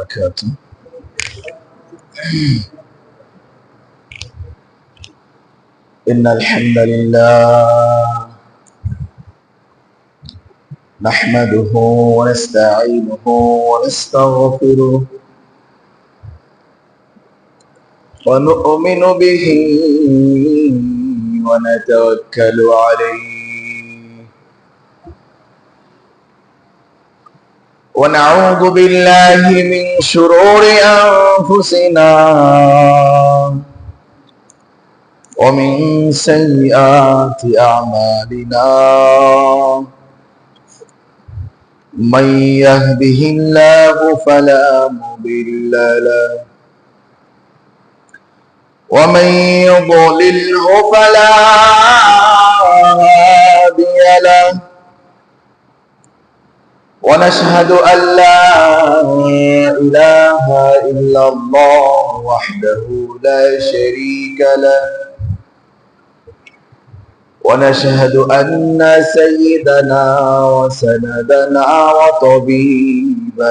وبركاته. إن الحمد لله نحمده ونستعينه ونستغفره ونؤمن به ونتوكل عليه ونعوذ بالله من شرور أنفسنا ومن سيئات أعمالنا من يهده الله فلا مضل له ومن يضلله فلا هادي له ونشهد أن لا إله إلا الله وحده لا شريك له ونشهد أن سيدنا وسندنا وطبيب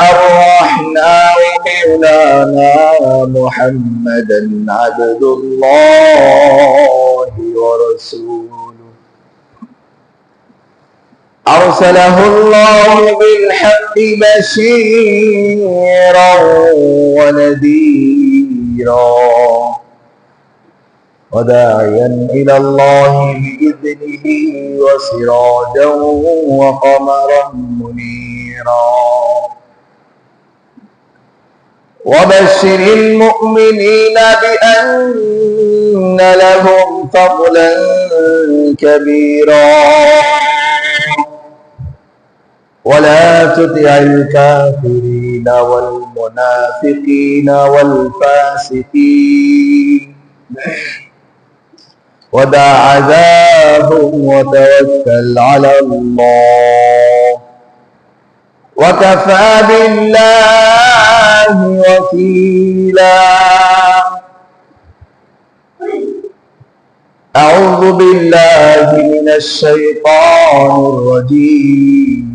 أرواحنا ومولانا محمدا عبد الله ورسوله أرسله الله بالحق بشيرا ونذيرا وداعيا إلى الله بإذنه وسراجا وقمرا منيرا وبشر المؤمنين بأن لهم فضلا كبيرا ولا تطع الكافرين والمنافقين والفاسقين ودع عذابهم وتوكل على الله وكفى بالله وكيلا أعوذ بالله من الشيطان الرجيم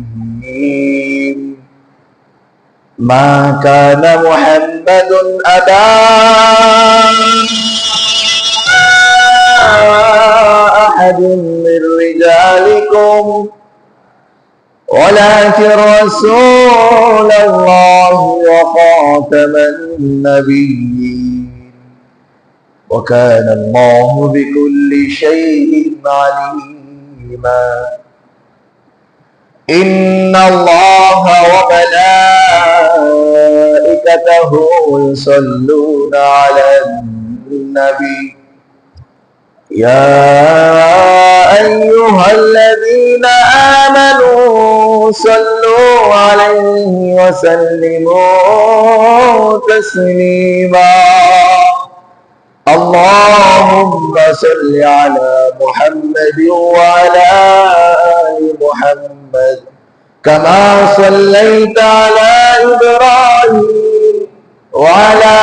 ما كان محمد أبا أحد من رجالكم ولكن رسول الله وخاتم النبيين وكان الله بكل شيء عليما إن الله وملائكته يصلون على النبي يا أيها الذين آمنوا صلوا عليه وسلموا تسليما اللهم صل على محمد وعلى آل محمد كما صليت على إبراهيم وعلى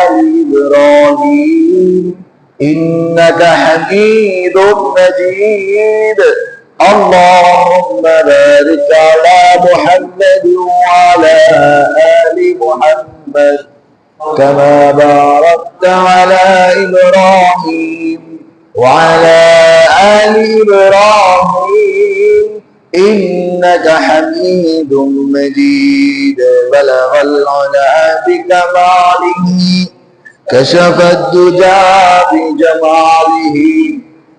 آل إبراهيم إنك حميد مجيد اللهم بارك على محمد وعلى آل محمد كما باركت على إبراهيم وعلى آل إبراهيم إنك حميد مجيد بلغ العلا بكماله كشف الدجى بجماله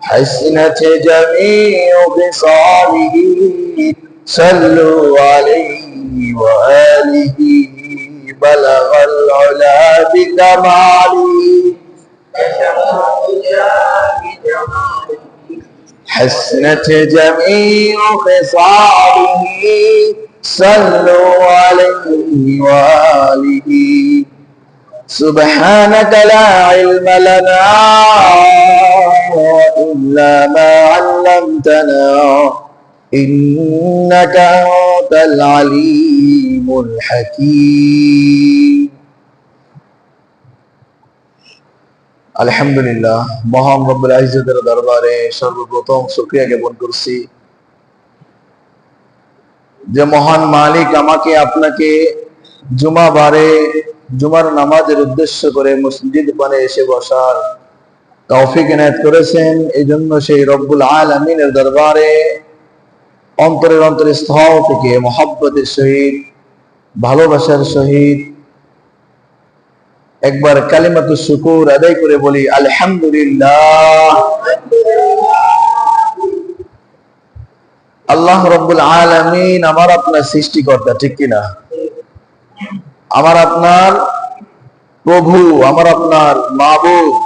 حسنت جميع خصاله صلوا عليه وآله بلغ العلا بكماله كشف الدجى بجماله حسنت جميع خصاله صلوا عليه وآله سبحانك لا علم لنا إلا ما علمتنا إنك أنت العليم الحكيم আলহামদুলিল্লাহ মহান রব্বুল ইজ্জতের দরবারে সর্বপ্রথম শুকরিয়া জ্ঞাপন করছি যে মহান মালিক আমাকে আপনাকে জুমার নামাজের উদ্দেশ্য করে মসজিদ পানে এসে বসার তৌফিক এনায়েত করেছেন। এই জন্য সেই রব্বুল আলামিনের দরবারে অন্তরের অন্তরস্থল থেকে মহব্বতের সহিত, ভালোবাসার সহিত একবার কালিমাতুশ শুকুর আদায় করে বলি আলহামদুলিল্লাহ। আল্লাহ রব্বুল আলামিন আমার আপনার সৃষ্টিকর্তা, ঠিক কিনা? আমার আপনার প্রভু, আমার আপনার মাবুদ,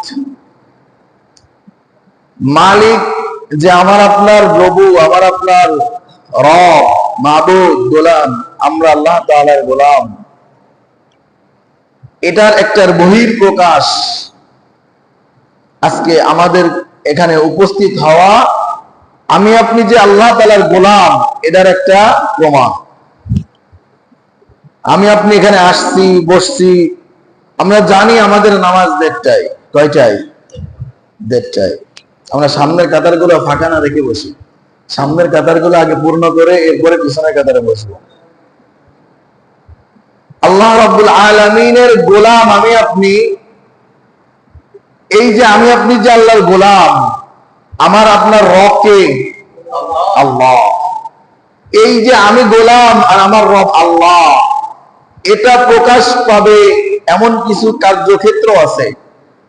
মালিক, যে আমার আপনার প্রভু, আমার আপনার রব, মাবুদ, গোলাম, আমরা আল্লাহ তাআলার গোলাম। এটার একটার বহির প্রকাশ আজকে আমাদের এখানে উপস্থিত হওয়া, আমি আপনি যে আল্লাহ তাআলার গোলাম, এটার একটা প্রমাণ। আমি আপনি এখানে আসছি, বসছি, আমরা জানি আমাদের নামাজ দেড়টায়। কয়টায়? দেড়টায়। আমরা সামনের কাতারগুলো ফাঁকা না রেখে বসি, সামনের কাতারগুলো আগে পূর্ণ করে এরপরে পিছনের কাতারে বসবো। আল্লাহ রাব্বুল আলামিনের গোলাম আমি আপনি। এই যে আমি আপনি যে আল্লাহর গোলাম, আমার আপনার রব কে? আল্লাহ। এই যে আমি গোলাম আর আমার রব আল্লাহ, এটা প্রকাশ পাবে এমন কিছু কার্যক্ষেত্র আছে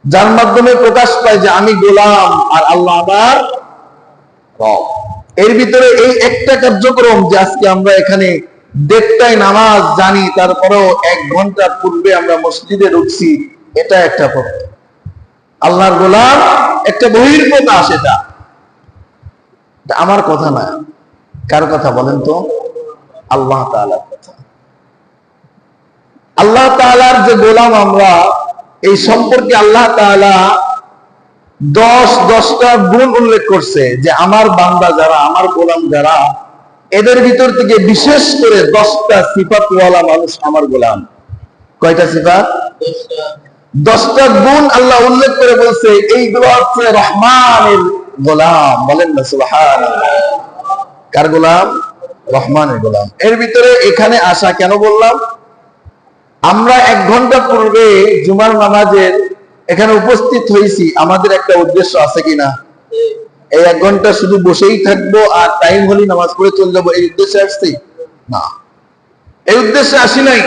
যার মাধ্যমে প্রকাশ পায় যে আমি গোলাম আর আল্লাহ আমার রব। এর ভিতরে এই একটা কার্যক্রম যে আজকে আমরা এখানে দেড়টায় নামাজ জানি, তারপরেও 1 ঘন্টা পূর্বে আমরা মসজিদে ঢুকছি, এটা একটা পথ। আল্লাহর গোলাম একটা বহির্প্রকাশ। এটা আমার কথা না, কার কথা বলেন তো? আল্লাহ তাআলার কথা। আল্লাহ তাআলার যে গোলাম আমরা, এই সম্পর্কে আল্লাহ তাআলা 10টা গুণ উল্লেখ করছে যে আমার বান্দা যারা, আমার গোলাম যারা, এদের ভিতর থেকে বিশেষ করে 10টা সিফাতওয়ালা মানুষ আমার গোলাম। কয়টা সিফাত? 10টা গুণ আল্লাহ উল্লেখ করে বলছে এইগুলো হচ্ছে রহমানের গোলাম। বলেন না সুবহানাল্লাহ। কার গোলাম? রহমানের গোলাম। এর ভিতরে এখানে আসা কেন বললাম? আমরা 1 ঘন্টা পূর্বে জুমার নামাজের এখানে উপস্থিত হয়েছি, আমাদের একটা উদ্দেশ্য আছে কিনা? এই 1 ঘন্টা শুধু বসেই থাকবো আর টাইম হলে নামাজ পড়ে চলে যাবো, এই উদ্দেশ্যে আসছি না। এই উদ্দেশ্যে আসি নাই।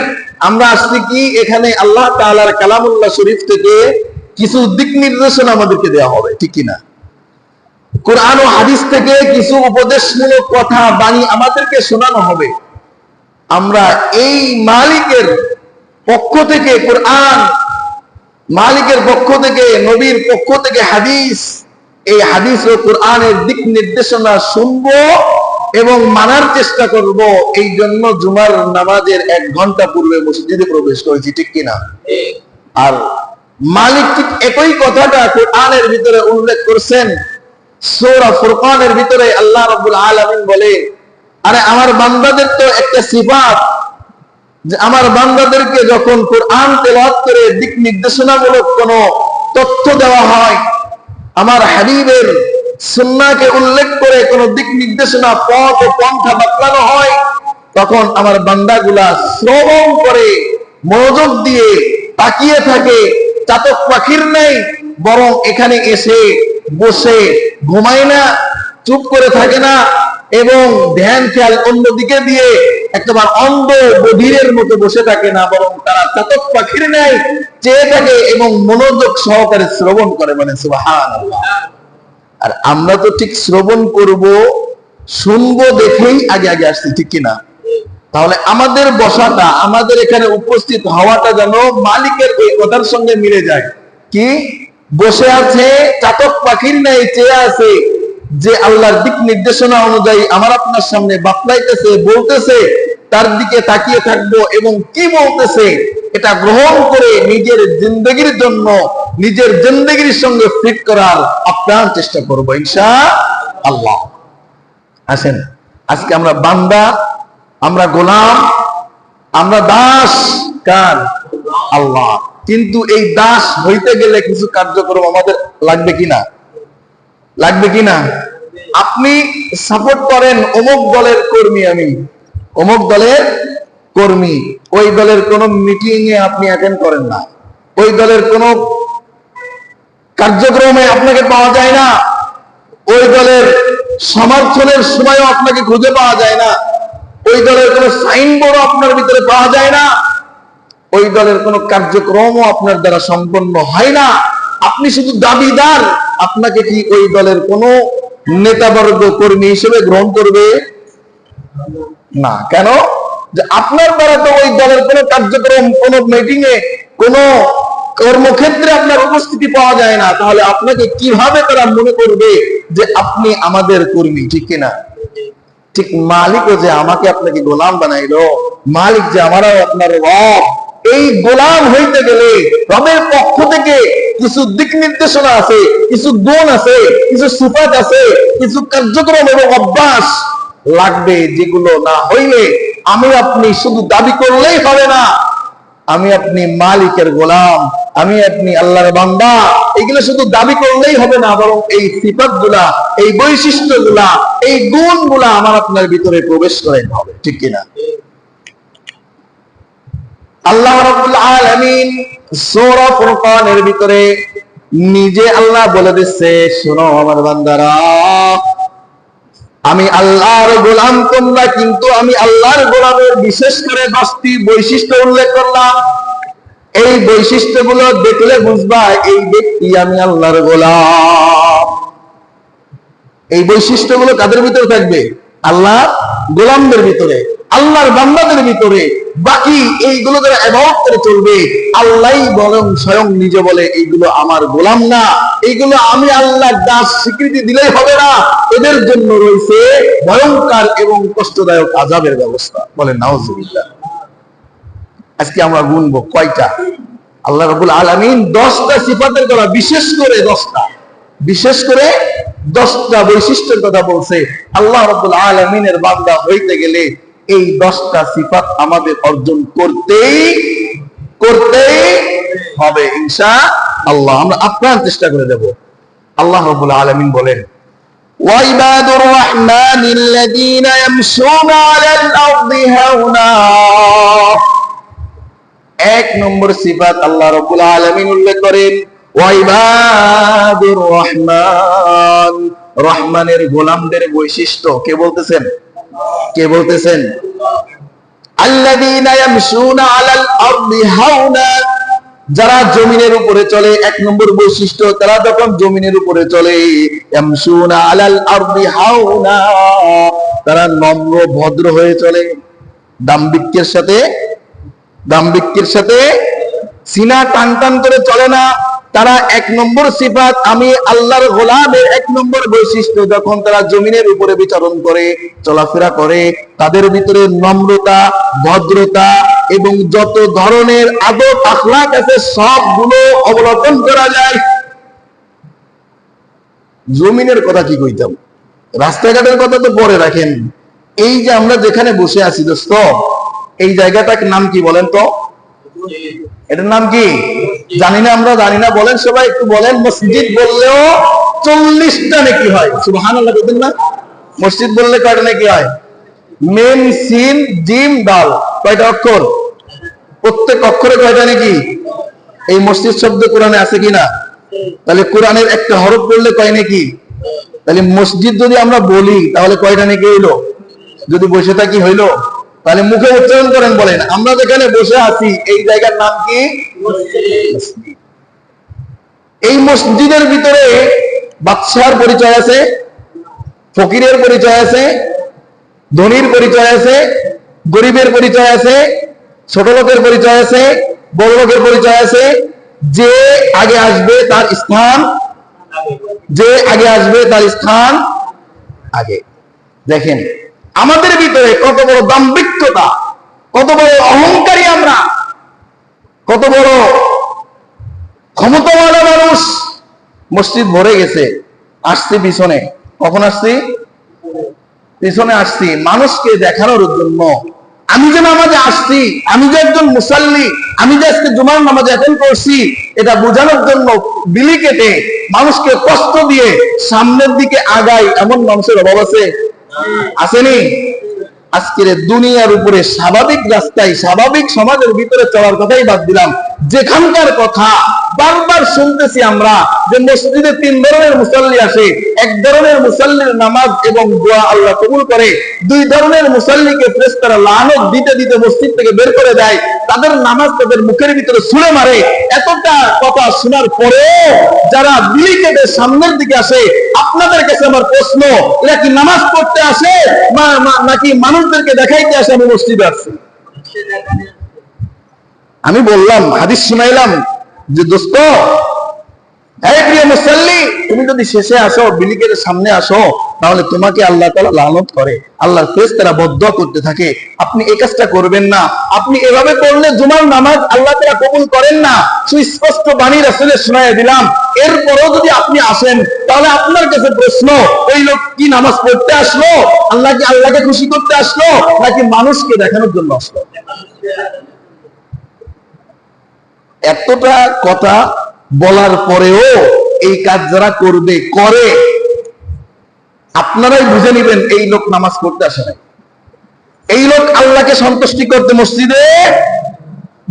আমরা আসছি কি, এখানে আল্লাহ তাআলার কালামুল্লাহ শরীফ থেকে কিছু দিক নির্দেশনা আমাদেরকে দেওয়া হবে, ঠিক কিনা? কোরআন ও হাদিস থেকে কিছু উপদেশমূলক কথা, বাণী আমাদেরকে শোনানো হবে। আমরা এই মালিকের পক্ষ থেকে কোরআন, মালিকের পক্ষ থেকে, নবীর পক্ষ থেকে হাদিস, এই হাদিস ও কোরআনের দিক নির্দেশনা শুনবো এবং মানার চেষ্টা করব। এই জন্য জুমার নামাজের 1 ঘন্টা পূর্বে মসজিদে প্রবেশ করেছি, ঠিক কিনা? আর মালিক ঠিক একই কথাটা কোরআনের ভিতরে উল্লেখ করছেন। সূরা ফুরকানের ভিতরে আল্লাহ রাব্বুল আলামিন বলে, আরে আমার বান্দাদের তো একটা সিফাত, যে আমার বান্দাদেরকে যখন কোরআন তেলাওয়াত করে দিক নির্দেশনামূলক কোন তথ্য দেওয়া হয়, আমার হাবিবের সুন্নাহকে উল্লেখ করে কোন দিক নির্দেশনা, পথ ও পন্থা বাতলানো হয়, তখন আমার বান্দাগুলা শ্রবণ করে, মনোযোগ দিয়ে তাকিয়ে থাকে। চাতক পাখির নেই, বরং এখানে এসে বসে ঘুমায় না, চুপ করে থাকে না, এবং ধ্যান খেয়াল অন্যদিকে দিয়ে একবার অন্ধ বধিরের মতো বসে থাকে না, বরং তারা চাতক পাখির নেই চেয়ে থাকে এবং মনোযোগ সহকারে শ্রবণ করে। মানে সুবহানাল্লাহ। আর আমরা তো ঠিক শ্রবণ করব, শুনবো দেখেই আগে আগে আসছি, ঠিক কিনা? তাহলে আমাদের বসাটা, আমাদের এখানে উপস্থিত হওয়াটা যেন মালিকের এই কথার সঙ্গে মিলে যায়। কি? বসে আছে চাতক পাখির ন্যায় চেয়ে আছে, যে আল্লাহর দিক নির্দেশনা অনুযায়ী আমার আপনার সামনে বাতলাইতেছে, বলতেছে, তার দিকে তাকিয়ে থাকবো এবং কি বলতেছে এটা গ্রহণ করে নিজের জিন্দেগির জন্য, নিজের জিন্দেগির সঙ্গে ফিট করার আপ্রাণ চেষ্টা করব ইনশাআল্লাহ। আসেন, আজকে আমরা বান্দা, আমরা গোলাম, আমরা দাস। কার? আল্লাহ। কিন্তু এই দাস হইতে গেলে কিছু কার্যক্রম আমাদের লাগবে কিনা? লাগবে কিনা? আপনি সাপোর্ট করেন অমুক দলের কর্মী আমি, অমুক দলের কর্মী, ওই দলের কোন মিটিং এ আপনি অ্যাটেন্ড করেন না, ওই দলের কোন কার্যক্রমে আপনাকে পাওয়া যায় না, ওই দলের সমর্থনের সময়ও আপনাকে খুঁজে পাওয়া যায় না, ওই দলের কোন সাইনবোর্ড আপনার ভিতরে পাওয়া যায় না, ওই দলের কোন কার্যক্রমও আপনার দ্বারা সম্পন্ন হয় না, আপনি শুধু দাবিদার, আপনাকে কি ওই দলের কোন নেতাবর্গ কর্মী হিসেবে গ্রহণ করবে না? কেন? যে আপনার দ্বারা তো ওই দলের কোন কার্যক্রম, কোন মিটিং এ, কোন কর্মক্ষেত্রে আপনার উপস্থিতি পাওয়া যায় না, তাহলে আপনাকে কিভাবে তারা মনে করবে যে আপনি আমাদের কর্মী? ঠিক কিনা? ঠিক মালিকও যে আমাকে আপনাকে গোলাম বানাইলো, মালিক যে আমারও আপনার রব, এই গোলাম হইতে গেলে রবের পক্ষ থেকে কিছু দিক নির্দেশনা আছে, কিছু গুণ আছে, কিছু সিফাত আছে, কিছু কার্যক্রম এবং অভ্যাস লাগবে, যেগুলো না হইলে আমি আপনি শুধু দাবি করলেই হবে না আমি আপনি মালিকের গোলাম, আমি আপনি আল্লাহর বান্দা, এগুলো শুধু দাবি করলেই হবে না, বরং এই সিফাত গুলা, এই বৈশিষ্ট্য গুলা, এই গুণ গুলা আমার আপনার ভিতরে প্রবেশ করাইতে হবে। ঠিক কিনা? আল্লাহ রাব্বুল আলামিন সূরা ফুরকানের ভিতরে নিজে আল্লাহ বলে দিচ্ছে, শোনো আমার বান্দারা, আমি আল্লাহর গোলাম, তোমরা কিন্তু আমি আল্লাহর গোলামের বিশেষ করে 10টি বৈশিষ্ট্য উল্লেখ করলাম। এই বৈশিষ্ট্যগুলো দেখলে বুঝবা এই ব্যক্তি আমি আল্লাহর গোলাম। এই বৈশিষ্ট্যগুলো কাদের ভিতরে থাকবে? আল্লাহর গোলামদের ভিতরে, আল্লাহর বান্দাদের ভিতরে। বাকি এইগুলো যারা ইবাদত করে চলবে, আল্লাহই বলেন, স্বয়ং নিজে বলে, এইগুলো আমার গোলাম না, এইগুলো আমি আল্লাহর দাস স্বীকৃতি দিলেই হবে না, এদের জন্য রয়েছে ভয়ঙ্কর এবং কষ্টদায়ক আযাবের ব্যবস্থা। বলেন নাউজুবিল্লাহ। আজকে আমরা গুনবো কয়টা? আল্লাহ রাব্বুল আলামিন 10টা সিফাতের কথা, বিশেষ করে 10টা বৈশিষ্ট্যের কথা বলছে। আল্লাহ রাব্বুল আলামিনের বান্দা হইতে গেলে এই 10টা সিফাত আমাদের অর্জন করতেই হবে ইনশাআল্লাহ। আমরা আপ্রাণ চেষ্টা করে দেব। আল্লাহ রাব্বুল আলামিন বলেন, ওয়াইবাদুর রাহমানিল্লাযীনা ইয়ামশুনা আলাল আরদি হাওনা। 1 নম্বর সিফাত আল্লাহ রাব্বুল আলামিন উল্লেখ করেন, ওয়াইবাদুর রহমান, রহমানের গোলামদের বৈশিষ্ট্য কে বলতেছেন? আল্লাযীনা ইয়ামশুনা আলাল আরদি হাওনা, যারা জমিনের উপরে চলে। 1 নম্বর বৈশিষ্ট্য, তারা যখন জমিনের উপরে চলে, ইয়ামশুনা আলাল আরদি হাওনা, তারা নম্র ভদ্র হয়ে চলে, দাম্ভিক্যের সাথে সিনা টান করে চলে না। তারা 1 নম্বর সিফাত, আমি আল্লাহর গোলামের 1 নম্বর বৈশিষ্ট্য, যখন তারা জমিনের উপরে বিচরণ করে, চলাফেরা করে, তাদের ভিতরে নম্রতা, ভদ্রতা এবং যত ধরনের আদব আখলাক আছে সবগুলো অবলোকন করা যায়। জমিনের কথা কি কইতাম, রাস্তাঘাটের কথা তো পরে রাখেন। এই যে আমরা যেখানে বসে আছি দোস্ত, এই জায়গাটার নাম কি বলেন তো? এটার নাম কি জানি না, আমরা জানি না। বলেন সবাই, একটু বলেন। মসজিদ বললেও 40টা নেকি হয়। সুবহানাল্লাহ বলেন না? মসজিদ বললে কয়টা নেকি হয়? মিম সিন জিম দাল, কয়টা অক্ষর? প্রত্যেক অক্ষরে কয়টা নেকি? এই মসজিদ শব্দ কোরআনে আছে কিনা? তাহলে কোরআনের একটা হরফ পড়লে কয় নেকি? তাহলে মসজিদ যদি আমরা বলি তাহলে কয়টা নেকি হইলো? যদি বসে থাকি হইলো? তাহলে মুখে উচ্চারণ করেন, বলেন। আমরা যেখানে বসে আছি এই জায়গার নাম কি? মসজিদ। এই মসজিদের ভিতরে বাদশার পরিচয় আছে, ফকিরের পরিচয় আছে, ধনীর পরিচয় আছে, গরিবের পরিচয় আছে, ছোট লোকের পরিচয় আছে, বড় লোকের পরিচয় আছে। যে আগে আসবে তার স্থান আগে। দেখেন আমাদের ভিতরে কত বড় দাম্ভিকতা, কত বড় অহংকারী আমরা, কত বড় ক্ষমতাওয়ালা মানুষ। মসজিদ ভরে গেছে, আসছি পিছনে। কখন আসছি? পিছনে আসছি মানুষকে দেখানোর জন্য। আমি যে নামাজে আসছি, আমি যে একজন মুসাল্লি, আমি যে আজকে জুমার নামাজ অ্যাটেন্ড করছি, এটা বোঝানোর জন্য বিলি কেটে মানুষকে কষ্ট দিয়ে সামনের দিকে আগাই, এমন মানুষের অভাব আছে? আসেনি? আজকের দুনিয়ার উপরে স্বাভাবিক রাস্তায় স্বাভাবিক সমাজের ভিতরে চলার কথাই বাদ দিলাম, যেখানকার কথা বারবার শুনতেছি আমরা যে মসজিদে 3 ধরনের মুসাল্লি আসে, এক ধরনের মুসাল্লির নামাজ এবং দোয়া আল্লাহ কবুল করে, 2 ধরনের মুসাল্লিকে ফেরেশতারা লানত দিতে দিতে মসজিদ থেকে বের করে দেয়, তাদের নামাজ তাদের মুখের ভিতরে ছুঁড়ে মারে। এতটা কথা শোনার পরেও যারা বিলিকেটের সামনের দিকে আসে, আপনাদের কাছে আমার প্রশ্ন, এরা কি নামাজ পড়তে আসে নাকি মানুষদেরকে দেখাইতে আসে আমি মসজিদে আসছি? আমি বললাম, হাদিস শুনাইলাম যে দোস্ত, এই প্রিয় মুসাল্লি, তুমি যদি শেষে আসো, বিলিকের সামনে আসো, তাহলে তোমাকে আল্লাহ তাআলা লানত করে, আল্লাহর ফেরেশতারা বদদুয়া করতে থাকে। আপনি এই কাজটা করবেন না। আপনি এভাবে করলে জুমার নামাজ আল্লাহ তাআলা কবুল করেন না, সুস্পষ্ট বাণী রাসূলের শোনায় দিলাম। এরপরও যদি আপনি আসেন, তাহলে আপনার কাছে প্রশ্ন, ওই লোক কি নামাজ পড়তে আসলো, আল্লাহকে খুশি করতে আসলো, নাকি মানুষকে দেখানোর জন্য আসলো? এতটা কথা বলার পরেও এই কাজ যারা করবে, করে, আপনারাই বুঝে নিবেন এই লোক নামাজ পড়তে আসে না। এই লোক আল্লাহকে সন্তুষ্টি করতে মসজিদে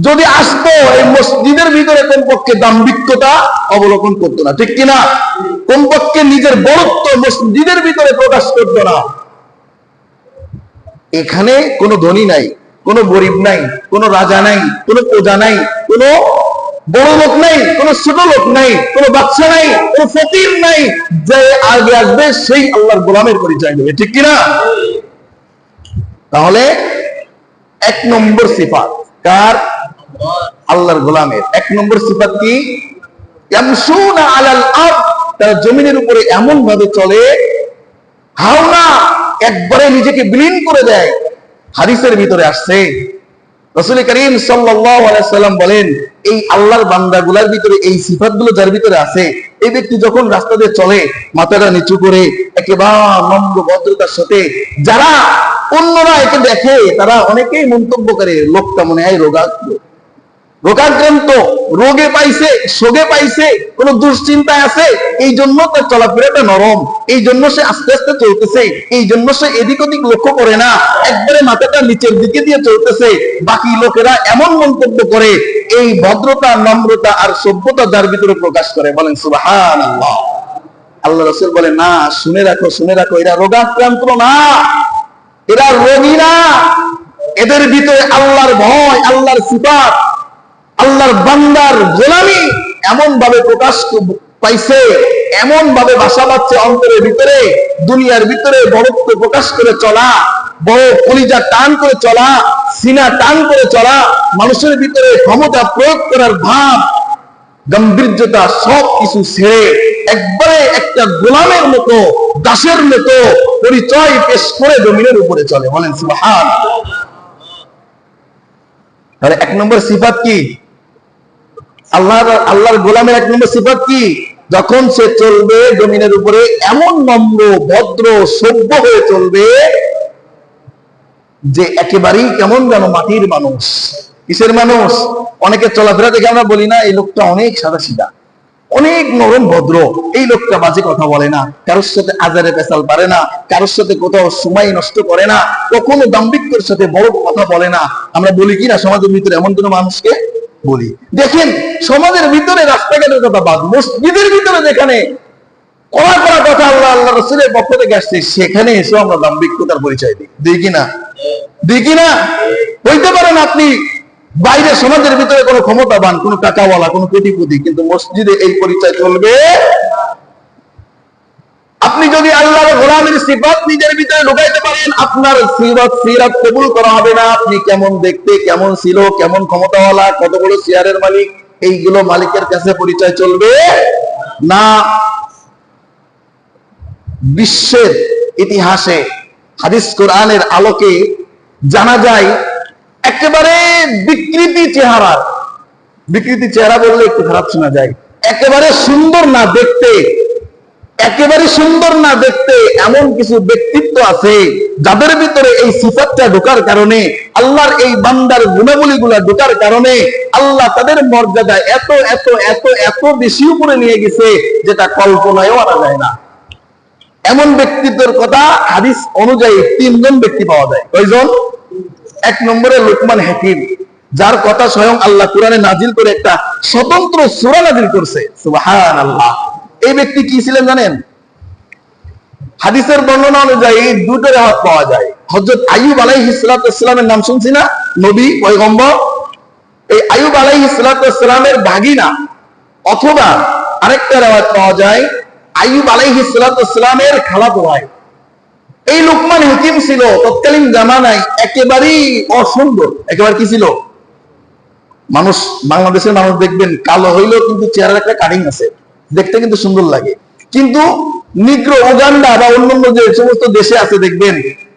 যদি আসতো, এই মসজিদের ভিতরে কমপক্ষে দাম্ভিকতা অবলোকন করতো না, ঠিক কিনা? কমপক্ষে নিজের বড়ত্ব মসজিদের ভিতরে প্রকাশ করতো না। এখানে কোনো ধনী নাই, কোনো গরিব নাই, কোনো রাজা নাই, কোনো প্রজা নাই, কোনো বড় লোক নাই, কোনো ছোট লোক নাই, কোনো বাচ্চা নাই, কোনো ফকির নাই, যে আগে আসবে সেই আল্লাহর গোলামের পরিচয় দেবে, ঠিক কিনা? তাহলে 1 নম্বর সিফাত কার? আল্লাহর গোলামের। 1 নম্বর সিফাত কি? ইয়ামশুনা আলাল আরদ, তারা জমিনের উপরে এমন ভাবে চলে, হাওনা, একবারে নিজেকে বিলীন করে দেয়। হাদিসের ভিতরে আসছে, রাসূল করিম সাল্লাল্লাহু আলাইহি সাল্লাম বলেন, এই আল্লাহর বান্দাগুলোর ভিতরে এই সিফাতগুলো যার ভিতরে আছে, এই ব্যক্তি যখন রাস্তা দিয়ে চলে, মাথাটা নিচু করে একেবারে নম্র ভদ্রতার সাথে, যারা অন্যরা একে দেখে তারা অনেকেই মন্তব্য করে, লোকটা মনে হয় রোগাক্রান্ত, রোগে পাইছে, শোকে পাইছে, কোন দুশ্চিন্তায় আছে, এই জন্য তার চলাফেরাটা নরম, এই জন্য সে আস্তে আস্তে চলতেছে, এই জন্য সে এদিক ওদিক লক্ষ্য করে না, একবারে মাথাটা নিচের দিকে দিয়ে চলতেছে। বাকি লোকেরা এমন মন্তব্য করে, এই ভদ্রতা, নম্রতা আর সভ্যতা যার ভিতরে প্রকাশ করে। বলেন সুবহানাল্লাহ। আল্লাহ রাসূল বলেন, না, শুনে রাখো, এরা রোগাক্রান্ত না, এরা রোগী না, এদের ভিতরে আল্লাহর ভয়, আল্লাহর সিফাত, আল্লাহর বান্দার গোলামি এমন ভাবে প্রকাশ পাইছে, এমন ভাবে বাসা বাঁধছে অন্তরের ভিতরে, দুনিয়ার ভিতরে বড়ত্ব প্রকাশ করে চলা, বড় কলিজা টান করে চলা, সিনা টান করে চলা, মানুষের ভিতরে ক্ষমতা প্রয়োগ করার ভাব, গাম্ভীর্যতা সব কিছু ছেড়ে একবারে একটা গোলামের মতো, দাসের মতো পরিচয় পেশ করে জমিনের উপরে চলে। বলেন সুবহানাল্লাহ। তাহলে 1 নম্বর সিফাত কি? আল্লাহর গোলামের 1 নম্বর সিফাত কি? যখন সে চলবে জমিনের উপরে এমন নম্র, ভদ্র, সভ্য হয়ে চলবে যে একেবারেই কেমন যেন মাটির মানুষ। কিসের মানুষ? অনেকে চলাফেরা দেখে আমরা বলি না, এই লোকটা অনেক সাদা সিধা, অনেক নরম ভদ্র, এই লোকটা বাজে কথা বলে না, কারোর সাথে আজারে পেশাল পারে না, কারোর সাথে কোথাও সময় নষ্ট করে না, কখনো দাম্ভিকের সাথে বড় কথা বলে না। আমরা বলি কি না সমাজের ভিতরে এমন কোন মানুষকে? বলি। দেখেন, সমাজের ভিতরে, রাস্তাঘাটের কথা বাদ, মসজিদের ভিতরে যেখানে কড়া কথা আল্লাহ রাসূলের পক্ষ থেকে আসছে, সেখানে এসে আমরা দাম্ভিকতার পরিচয় দিই কিনা? হইতে পারেন আপনি বাইরে সমাজের ভিতরে কোনো ক্ষমতাবান, কোনো টাকাওয়ালা, কোনো কোটিপতি, কিন্তু মসজিদে এই পরিচয় চলবে। আপনি যদি আল্লাহর গোলামের সিফাত নিজের ভিতরে ঢুকাইতে পারেন, আপনার সিরাত কবুল করা হবে না। আপনি কেমন দেখতে, কেমন ছিল, কেমন ক্ষমতাওয়ালা, কত বড় শেয়ারের মালিক, এইগুলো মালিকের কাছে পরিচয় চলবে না। বিশ্বের ইতিহাসে হাদিস কোরআনের আলোকে জানা যায় একেবারে বিকৃতি চেহারা বললে একটু খারাপ শোনা যায়, একেবারে সুন্দর না দেখতে এমন কিছু ব্যক্তিত্ব আছে যাদের ভিতরে এই সিফাতটা ঢোকার কারণে, আল্লাহর এই বান্দার গুণাবলীগুলা ঢোকার কারণে আল্লাহ তাদের মর্যাদা এত এত এত এত বেশি উপরে নিয়ে গেছে, যেটা কল্পনায়ও আনা যায় না। এমন ব্যক্তিত্বের কথা হাদিস অনুযায়ী 3 জন ব্যক্তি পাওয়া যায়। কয়জন? 1 নম্বরে লোকমান হাকিম, যার কথা স্বয়ং আল্লাহ কোরআনে নাজিল করে একটা স্বতন্ত্র সূরা নাজিল করছে। সুবহানাল্লাহ। এই ব্যক্তি কি ছিলেন জানেন? হাদিসের বর্ণনা অনুযায়ী দুটো রেওয়ায়াত পাওয়া যায়। হযরত আইয়ুব আলাইহিস সালামের নাম শুনছি না, নবী পয়গম্বর। এই আইয়ুব আলাইহিস সালামের ভাগিনা, অথবা আরেকটা রেওয়ায়াত পাওয়া যায় আইয়ুব আলাইহিস সালামের খালাতো ভাই। এই লোকমান হাকিম ছিল তৎকালীন জামানায় একেবারেই অসুন্দর। একেবারে কি ছিল? মানুষ, বাংলাদেশের মানুষ দেখবেন কালো হইলেও কিন্তু চেহারার একটা কাটিং আছে, দেখতে কিন্তু সুন্দর লাগে। কিন্তু নিগ্রো, উগান্ডা বা অন্যান্য যে সমস্ত দেশে আছে দেখবেন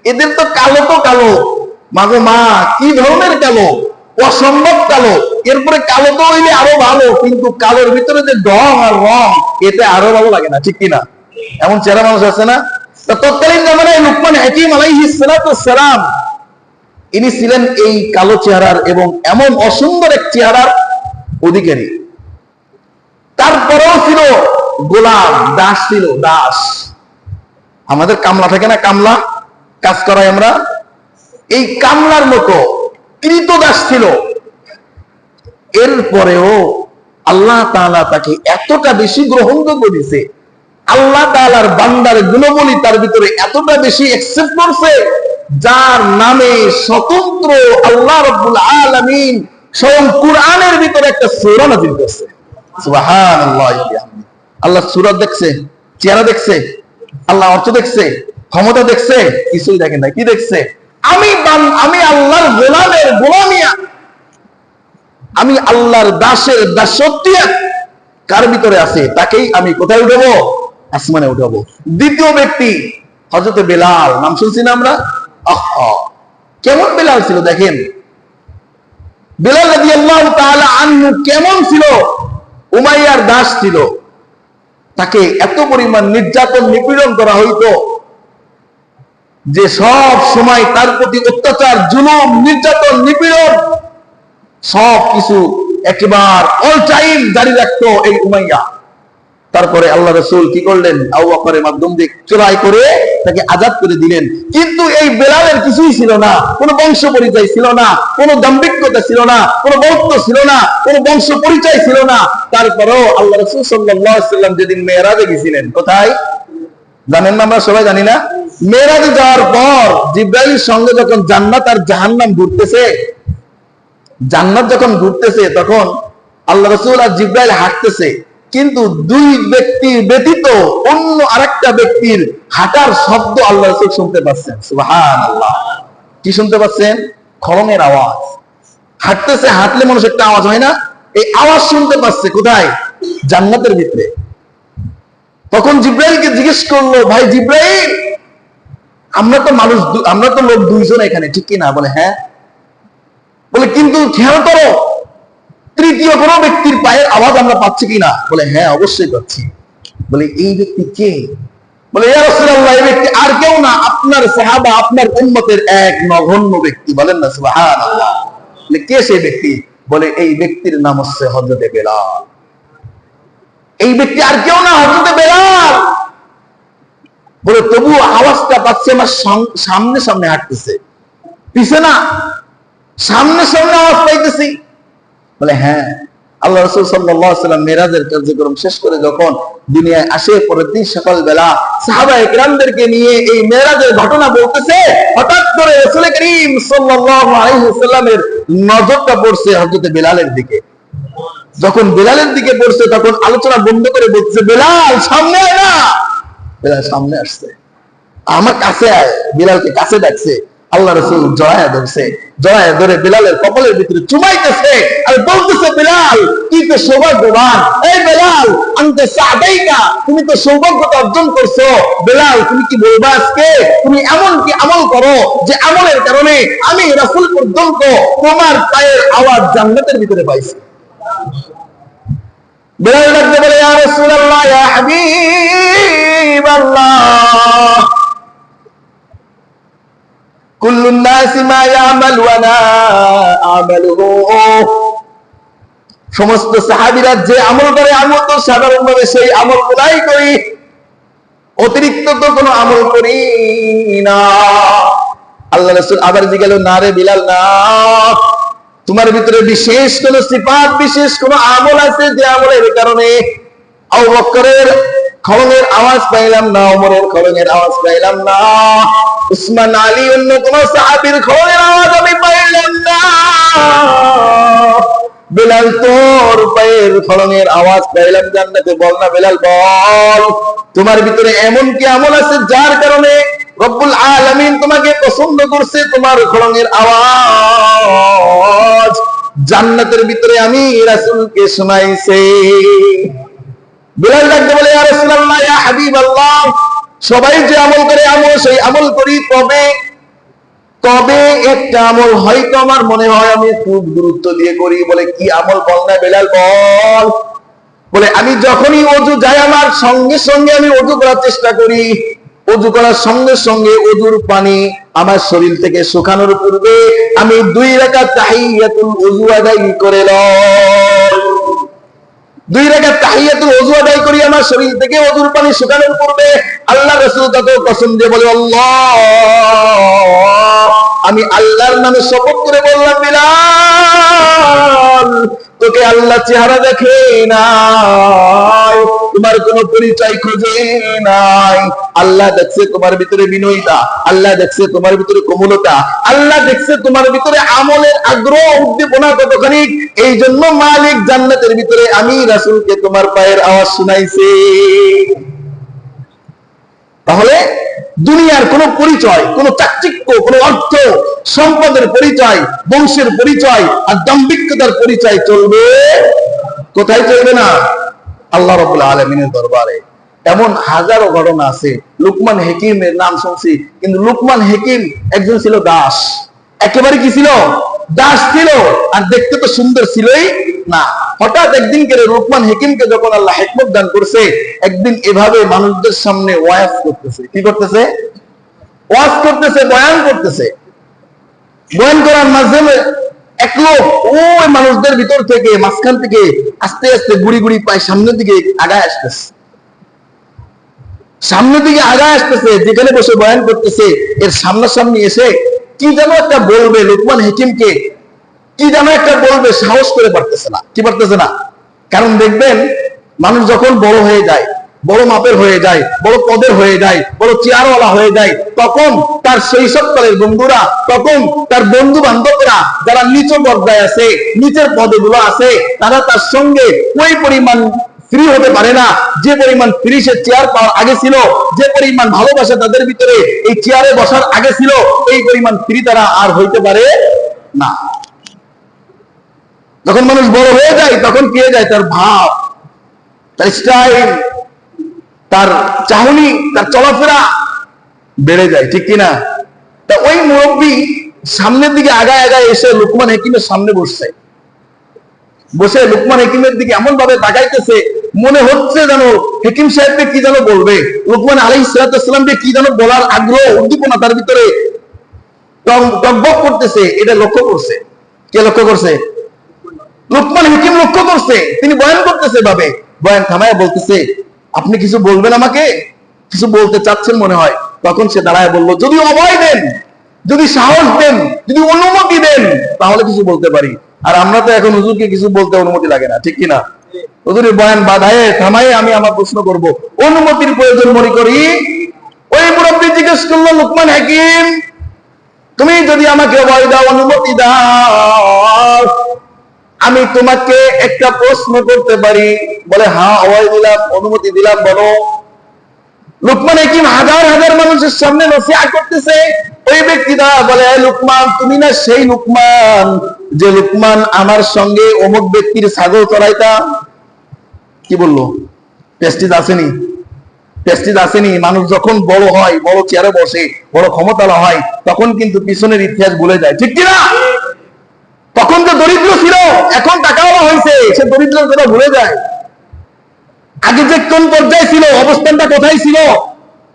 এদের তো কালো, তো কালো, মাগো মা, কি ধরনের কালো, অসম্ভব কালো। এরপরে কালো তো হইলে আরো ভালো, কিন্তু কালোর ভিতরে যে ঢং আর রং, এতে আরো ভালো লাগে না, ঠিক কিনা? এমন চেহারা মানুষ আছে না? তৎকালীন জামানায় লোকমান হাকিম আলাইহিস সালাম ইনি ছিলেন এই কালো চেহারার এবং এমন অসুন্দর এক চেহারার অধিকারী। তারপরেও ছিল গোলাম, দাস ছিল, দাস। আমাদের কামলা থাকে না, কামলা কাজ করাই আমরা, এই কামলার মতো কৃতদাস ছিল। এরপরেও আল্লাহ তাআলা তাকে এতটা বেশি গ্রহণযোগ্য দিয়েছে, আল্লাহ তাআলার বান্দার গুণাবলী তার ভিতরে এতটা বেশি অ্যাকসেপ্ট করছে, যার নামে স্বতন্ত্র আল্লাহ রাব্বুল আলামিন স্বয়ং কুরআনের ভিতরে একটা সূরা নাযিল করছে। সুবহানাল্লাহ। আল্লাহ সূরা দেখছে, চেহারা দেখছে, আল্লাহ অর্থ দেখছে, ক্ষমতা দেখছে? কিছুই দেখেন না। কি দেখছে? আমি আল্লাহর গোলামের গোলামিয়া, আমি আল্লাহর দাসের দাসত্বিয়ত কার ভিতরে আছে, তাকেই আমি কোথায় উঠাবো? আসমানে উঠাবো। দ্বিতীয় ব্যক্তি হযরত বেলাল, নাম শুনছি না আমরা? কেমন বেলাল ছিল দেখেন। বেলাল রাদিয়াল্লাহু তাআলা আনহু কেমন ছিল? উমাইয়ার দাস ছিল। তাকে এত পরিমাণ নির্যাতন নিপীড়ন করা হইতো যে সব সময় তার প্রতি অত্যাচার, জুলুম, নির্যাতন, নিপীড়ন সব কিছু একেবারে অল টাইম জারি রাখতো এই উমাইয়া। তারপরে আল্লাহ রাসূল কি করলেন? আবু বকরের মাধ্যম দিয়ে চড়াই করে তাকে আজাদ করে দিলেন। কিন্তু এই বেলালের কিছুই ছিল না, কোনো বংশ পরিচয় ছিল না, কোনো দাম্ভিকতা ছিল না, কোনো বৌদ্ধ ছিল না, কোনো বংশ পরিচয় ছিল না। তারপরেও আল্লাহ রাসূল সাল্লাল্লাহু আলাইহি ওয়াসাল্লাম যেদিন মেরাজে গেছিলেন, কোথায় জানেন না? আমরা সবাই জানি না? মেরাজে যাওয়ার পর জিবরাইলের সঙ্গে যখন জান্নাত আর জাহান্নাম ঘুরতেছে, জান্নাত যখন ঘুরতেছে, তখন আল্লাহ রাসূল আর জিবরাইল হাঁটতেছে, কিন্তু দুই ব্যক্তি ব্যতীত অন্য আরেকটা ব্যক্তির হাঁটার শব্দ আল্লাহ রাসূল শুনতে পাচ্ছেন। সুবহানাল্লাহ। কি শুনতে পাচ্ছেন? খড়মের আওয়াজ। হাঁটতেছে, হাঁটলে মানুষ একটা আওয়াজ হয় না? এই আওয়াজ শুনতে পাচ্ছে। কোথায়? জান্নাতের ভিতরে। তখন জিবরাইলকে জিজ্ঞেস করলো, ভাই জিবরাইল, আমরা তো লোক দুইজন এখানে, ঠিক কি না? বলে হ্যাঁ। বলে কিন্তু খেয়াল করো, তৃতীয় কোনো ব্যক্তির পায়ের আওয়াজ আমরা পাচ্ছি কিনা? বলে হ্যাঁ, অবশ্যই পাচ্ছি। বলে এই ব্যক্তি কে? বলে ইয়া রাসূলুল্লাহ, এই ব্যক্তি আর কেউ না, আপনার সাহাবা, আপনার উম্মতের এক নগণ্য ব্যক্তি। বলেন না সুবহানাল্লাহ। বলে কে সেই ব্যক্তি? বলে এই ব্যক্তির নাম হচ্ছে হযরত বেলাল। এই ব্যক্তি আর কেউ না, হযরত বেলাল। বলে তবু আওয়াজটা পাচ্ছে আমার সামনে সামনে হাঁটতেছে, পিছে না, সামনে সামনে আওয়াজ পাইতেছি। বলে হ্যাঁ। আল্লাহ রাসূল সাল্লাল্লাহু আলাইহি ওয়াসাল্লাম মেরাজের কার্যক্রম শেষ করে যখন দুনিয়ায় আসে, পরের দিন সকালবেলা সাহাবায়ে কেরামদেরকে নিয়ে এই মেরাজের ঘটনা বলতেছে, হঠাৎ করে রাসূল করিম সাল্লাল্লাহু আলাইহি ওয়াসাল্লামের নজরটা পড়ছে হযরত বেলালের দিকে। যখন বেলালের দিকে পড়ছে, তখন আলোচনা বন্ধ করে বলছে, বেলাল সামনে আয় না। বেলাল সামনে আসছে, আমার কাছে আয়। বেলালকে কাছে ডাকছে। আল্লাহ রাসূল জড়ায়া ধরছে, জড়ায়া ধরে বেলালের কপালের ভিতরে চুমাইতেছে আর বলতেছে, বেলাল তুই তো সৌভাগ্যবান। এই বেলাল, আনতে সাদাইকা, তুমি তো সৌভাগ্যতা অর্জন করছো। বেলাল, তুমি কি বলবা আজকে? তুমি এমন কি আমল করো যে আমলের কারণে আমি রাসূল পর্যন্ত তোমার পায়ের আওয়াজ জান্নাতের ভিতরে পাইছি। বেলাল ডাকতে বলে, ইয়া রাসূলুল্লাহ, ইয়া হাবিবাল্লাহ, কুল্লুন নাসি মা ইয়ামাল ওয়া লা আমালুহু। সমস্ত সাহাবীরা যে আমল করে, আমি তো সাধারণভাবে সেই আমলগুলাই করি। অতিরিক্ত তো কোনো আমল করি না। আল্লাহ রাসূল আবার জিজ্ঞাসা, না রে বিলাল, না, তোমার ভিতরে বিশেষ কোন সিফাত, বিশেষ কোন আমল আছে যে আমলের কারণে আবু বকরের খড়গের আওয়াজ পাইলাম না, ওমরের খড়গের আওয়াজ পাইলাম না, উসমান আলী অন্য কোন সাহাবীর খড়গের আওয়াজ আমি পাইলাম না, বিলাল তোর পায়ের খড়গের আওয়াজ পাইলাম জান্নাতে। বল না বিলাল, বল তোমার ভিতরে এমন কি আমল আছে যার কারণে রব্বুল আলামিন তোমাকে পছন্দ করছে, তোমার খড়গের আওয়াজ জান্নাতের ভিতরে আমি রাসূলকে শোনাইছে। বিলাল ডাকতে বলে, ইয়া রাসূলুল্লাহ, ইয়া হাবিবাল্লাহ, সবাই যে আমল করে আমল সেই আমল করি, তবে একটা আমল হয়তো আমার মনে হয় আমি খুব গুরুত্ব দিয়ে করি। বলে কি আমল? বল না বিলাল, বল। বলে আমি যখনই ওযু যাই আমার সঙ্গে সঙ্গে আমি ওযু করার চেষ্টা করি, ওযু করার সঙ্গে সঙ্গে ওযুর পানি আমার শরীর থেকে শুকানোর পূর্বে আমি 2 রাকাত তাহিয়াতুল ওযু আদায় করে লই। 2 রাকাত তাহিয়াতুল ওযু আদায় করি আমার শরীর থেকে ওযুর পানি শুকানোর পূর্বে। আল্লাহ রাসূল তত কসম দিয়ে বলে, আল্লাহ, আমি আল্লাহর নামে শপথ করে বললাম, বিলাল, তোকে আল্লাহ চেহারা দেখে নাই, তোমার কোন পরিচয় খোঁজে নাই। আল্লাহ দেখছে তোমার ভিতরে বিনয়িতা, আল্লাহ দেখছে তোমার ভিতরে কোমলতা, আল্লাহ দেখছে তোমার ভিতরে আমলের আগ্রহ, উদ্দীপনা কতখানি। এই জন্য মালিক জান্নাতের ভিতরে আমি রাসূলকে তোমার পায়ের আওয়াজ শুনাইছি। তাহলে দুনিয়ার কোন পরিচয়, কোন চাকচিক্য, কোন অর্থ সম্পদের পরিচয়, বংশের পরিচয় আর দাম্ভিকতার পরিচয় চলবে কোথায়? চলবে না আল্লাহ রাব্বুল আলামিনের দরবারে। এমন হাজারো ঘটনা আছে। লুকমান হাকিমের নাম শুনছি, কিন্তু লুকমান হাকিম একজন ছিল দাস। একেবারে কি ছিল? দাস ছিল। আর দেখতে তো সুন্দর ছিলই না। হঠাৎ একদিন করে লুকমান হাকিমকে যখন আল্লাহ হিকমত দান করছে, একদিন এভাবে মানুষদের সামনে ওয়াজ করতেছে। কি করতেছে? ওয়াজ করতেছে, বয়ান করতেছে। বয়ান করার মাধ্যমে এক লোক ওই মানুষদের ভিতর থেকে, মাঝখান থেকে আস্তে আস্তে গুড়ি গুড়ি পায় সামনের দিকে আগায় আসতেছে। সামনের দিকে আগায় আসতেছে, যেখানে বসে বয়ান করতেছে এর সামনাসামনি এসে কি যেন একটা বলবে লুকমান হাকিমকে, কি যেন একটা বলবে, সাহস করে পারতেছে না। কি পারতেছে না? কারণ দেখবেন মানুষ যখন বড় হয়ে যায়, বড় মাপের হয়ে যায়, বড় পদের হয়ে যায়, বড় চেয়ারওয়ালা হয়ে যায়, তখন তার শৈশবকালের বন্ধুরা, তখন তার বন্ধু বান্ধবরা যারা নিচু পর্যায়ে আছে, নিচের পদগুলো আছে, তারা তার সঙ্গে ওই পরিমাণ ফ্রি হতে পারে না যে পরিমাণ ফ্রি সে চেয়ার পাওয়ার আগে ছিল, যে পরিমাণ ভালোবাসা তাদের ভিতরে এই চেয়ারে বসার আগে ছিল, এই পরিমাণ ফ্রি তারা আর হইতে পারে না। যখন মানুষ বড় হয়ে যায় তখন কি হয়ে যায়? তার ভাব, তার স্টাইল, তার চাহনি, তার চলাফেরা বেড়ে যায়। ঠিক কিনা? তা ওই মুরব্বী সামনের দিকে আগায় আগায় এসে লুকমান হাকিমের সামনে বসছে। বসে লুকমান হাকিমের দিকে এমন ভাবে তাকাইতেছে, মনে হচ্ছে যেন হাকিম সাহেবকে কি যেন বলবে, লুকমান আলাইহিস সালামকে কি যেন বলার আগ্রহ, উদ্দীপনা তার ভিতরে টগবগ করতেছে। এটা লক্ষ্য করছে। কে লক্ষ্য করছে? লুকমান হাকিম লক্ষ্য করছে। তিনি বয়ান করতেছে ভাবে, বয়ান থামায় বলতেছে, আপনি কিছু বলবেন আমাকে? কিছু বলতে চাচ্ছেন মনে হয়। তখন সে দাঁড়ায় বলল, যদি অভয় দেন, যদি সাহস দেন, যদি অনুমতি দেন, তাহলে কিছু বলতে পারি। আর আমরা তো এখন হুজুরকে কিছু বলতে অনুমতি লাগে না। ঠিক কিনা? হুজুরের বয়ান বাধায় থামায় আমি আমার প্রশ্ন করব, অনুমতির প্রয়োজন মনে করি। ওই মুরব্বী জিজ্ঞেস করলো, লুকমান হাকিম, তুমি যদি আমাকে অভয় দাও, অনুমতি দাও, আমি তোমাকে একটা প্রশ্ন করতে পারি? বলে, হ্যাঁ, অভয় দিলাম, অনুমতি দিলাম, বলো। লুকমান হাকিম হাজার হাজার মানুষের সামনে নসিহত করতেছে। ওই ব্যক্তিটা বলে, লুকমান, তুমি না সেই লুকমান যে লুকমান আমার সঙ্গে অমুক ব্যক্তির ছাগল চড়াইতা? কি বললো? প্রেস্টিজ আসেনি? প্রেস্টিজ আসেনি? মানুষ যখন বড় হয়, বড় চেয়ারে বসে, বড় ক্ষমতালা হয়, তখন কিন্তু পিছনের ইতিহাস ভুলে যায়। ঠিক কিনা? তখন তো দরিদ্র ছিল, এখন টাকাওয়ালা হয়েছে, সে দরিদ্রের কথা ভুলে যায়। আগে যে কোন পর্যায়ে ছিল, অবস্থানটা কোথায় ছিল,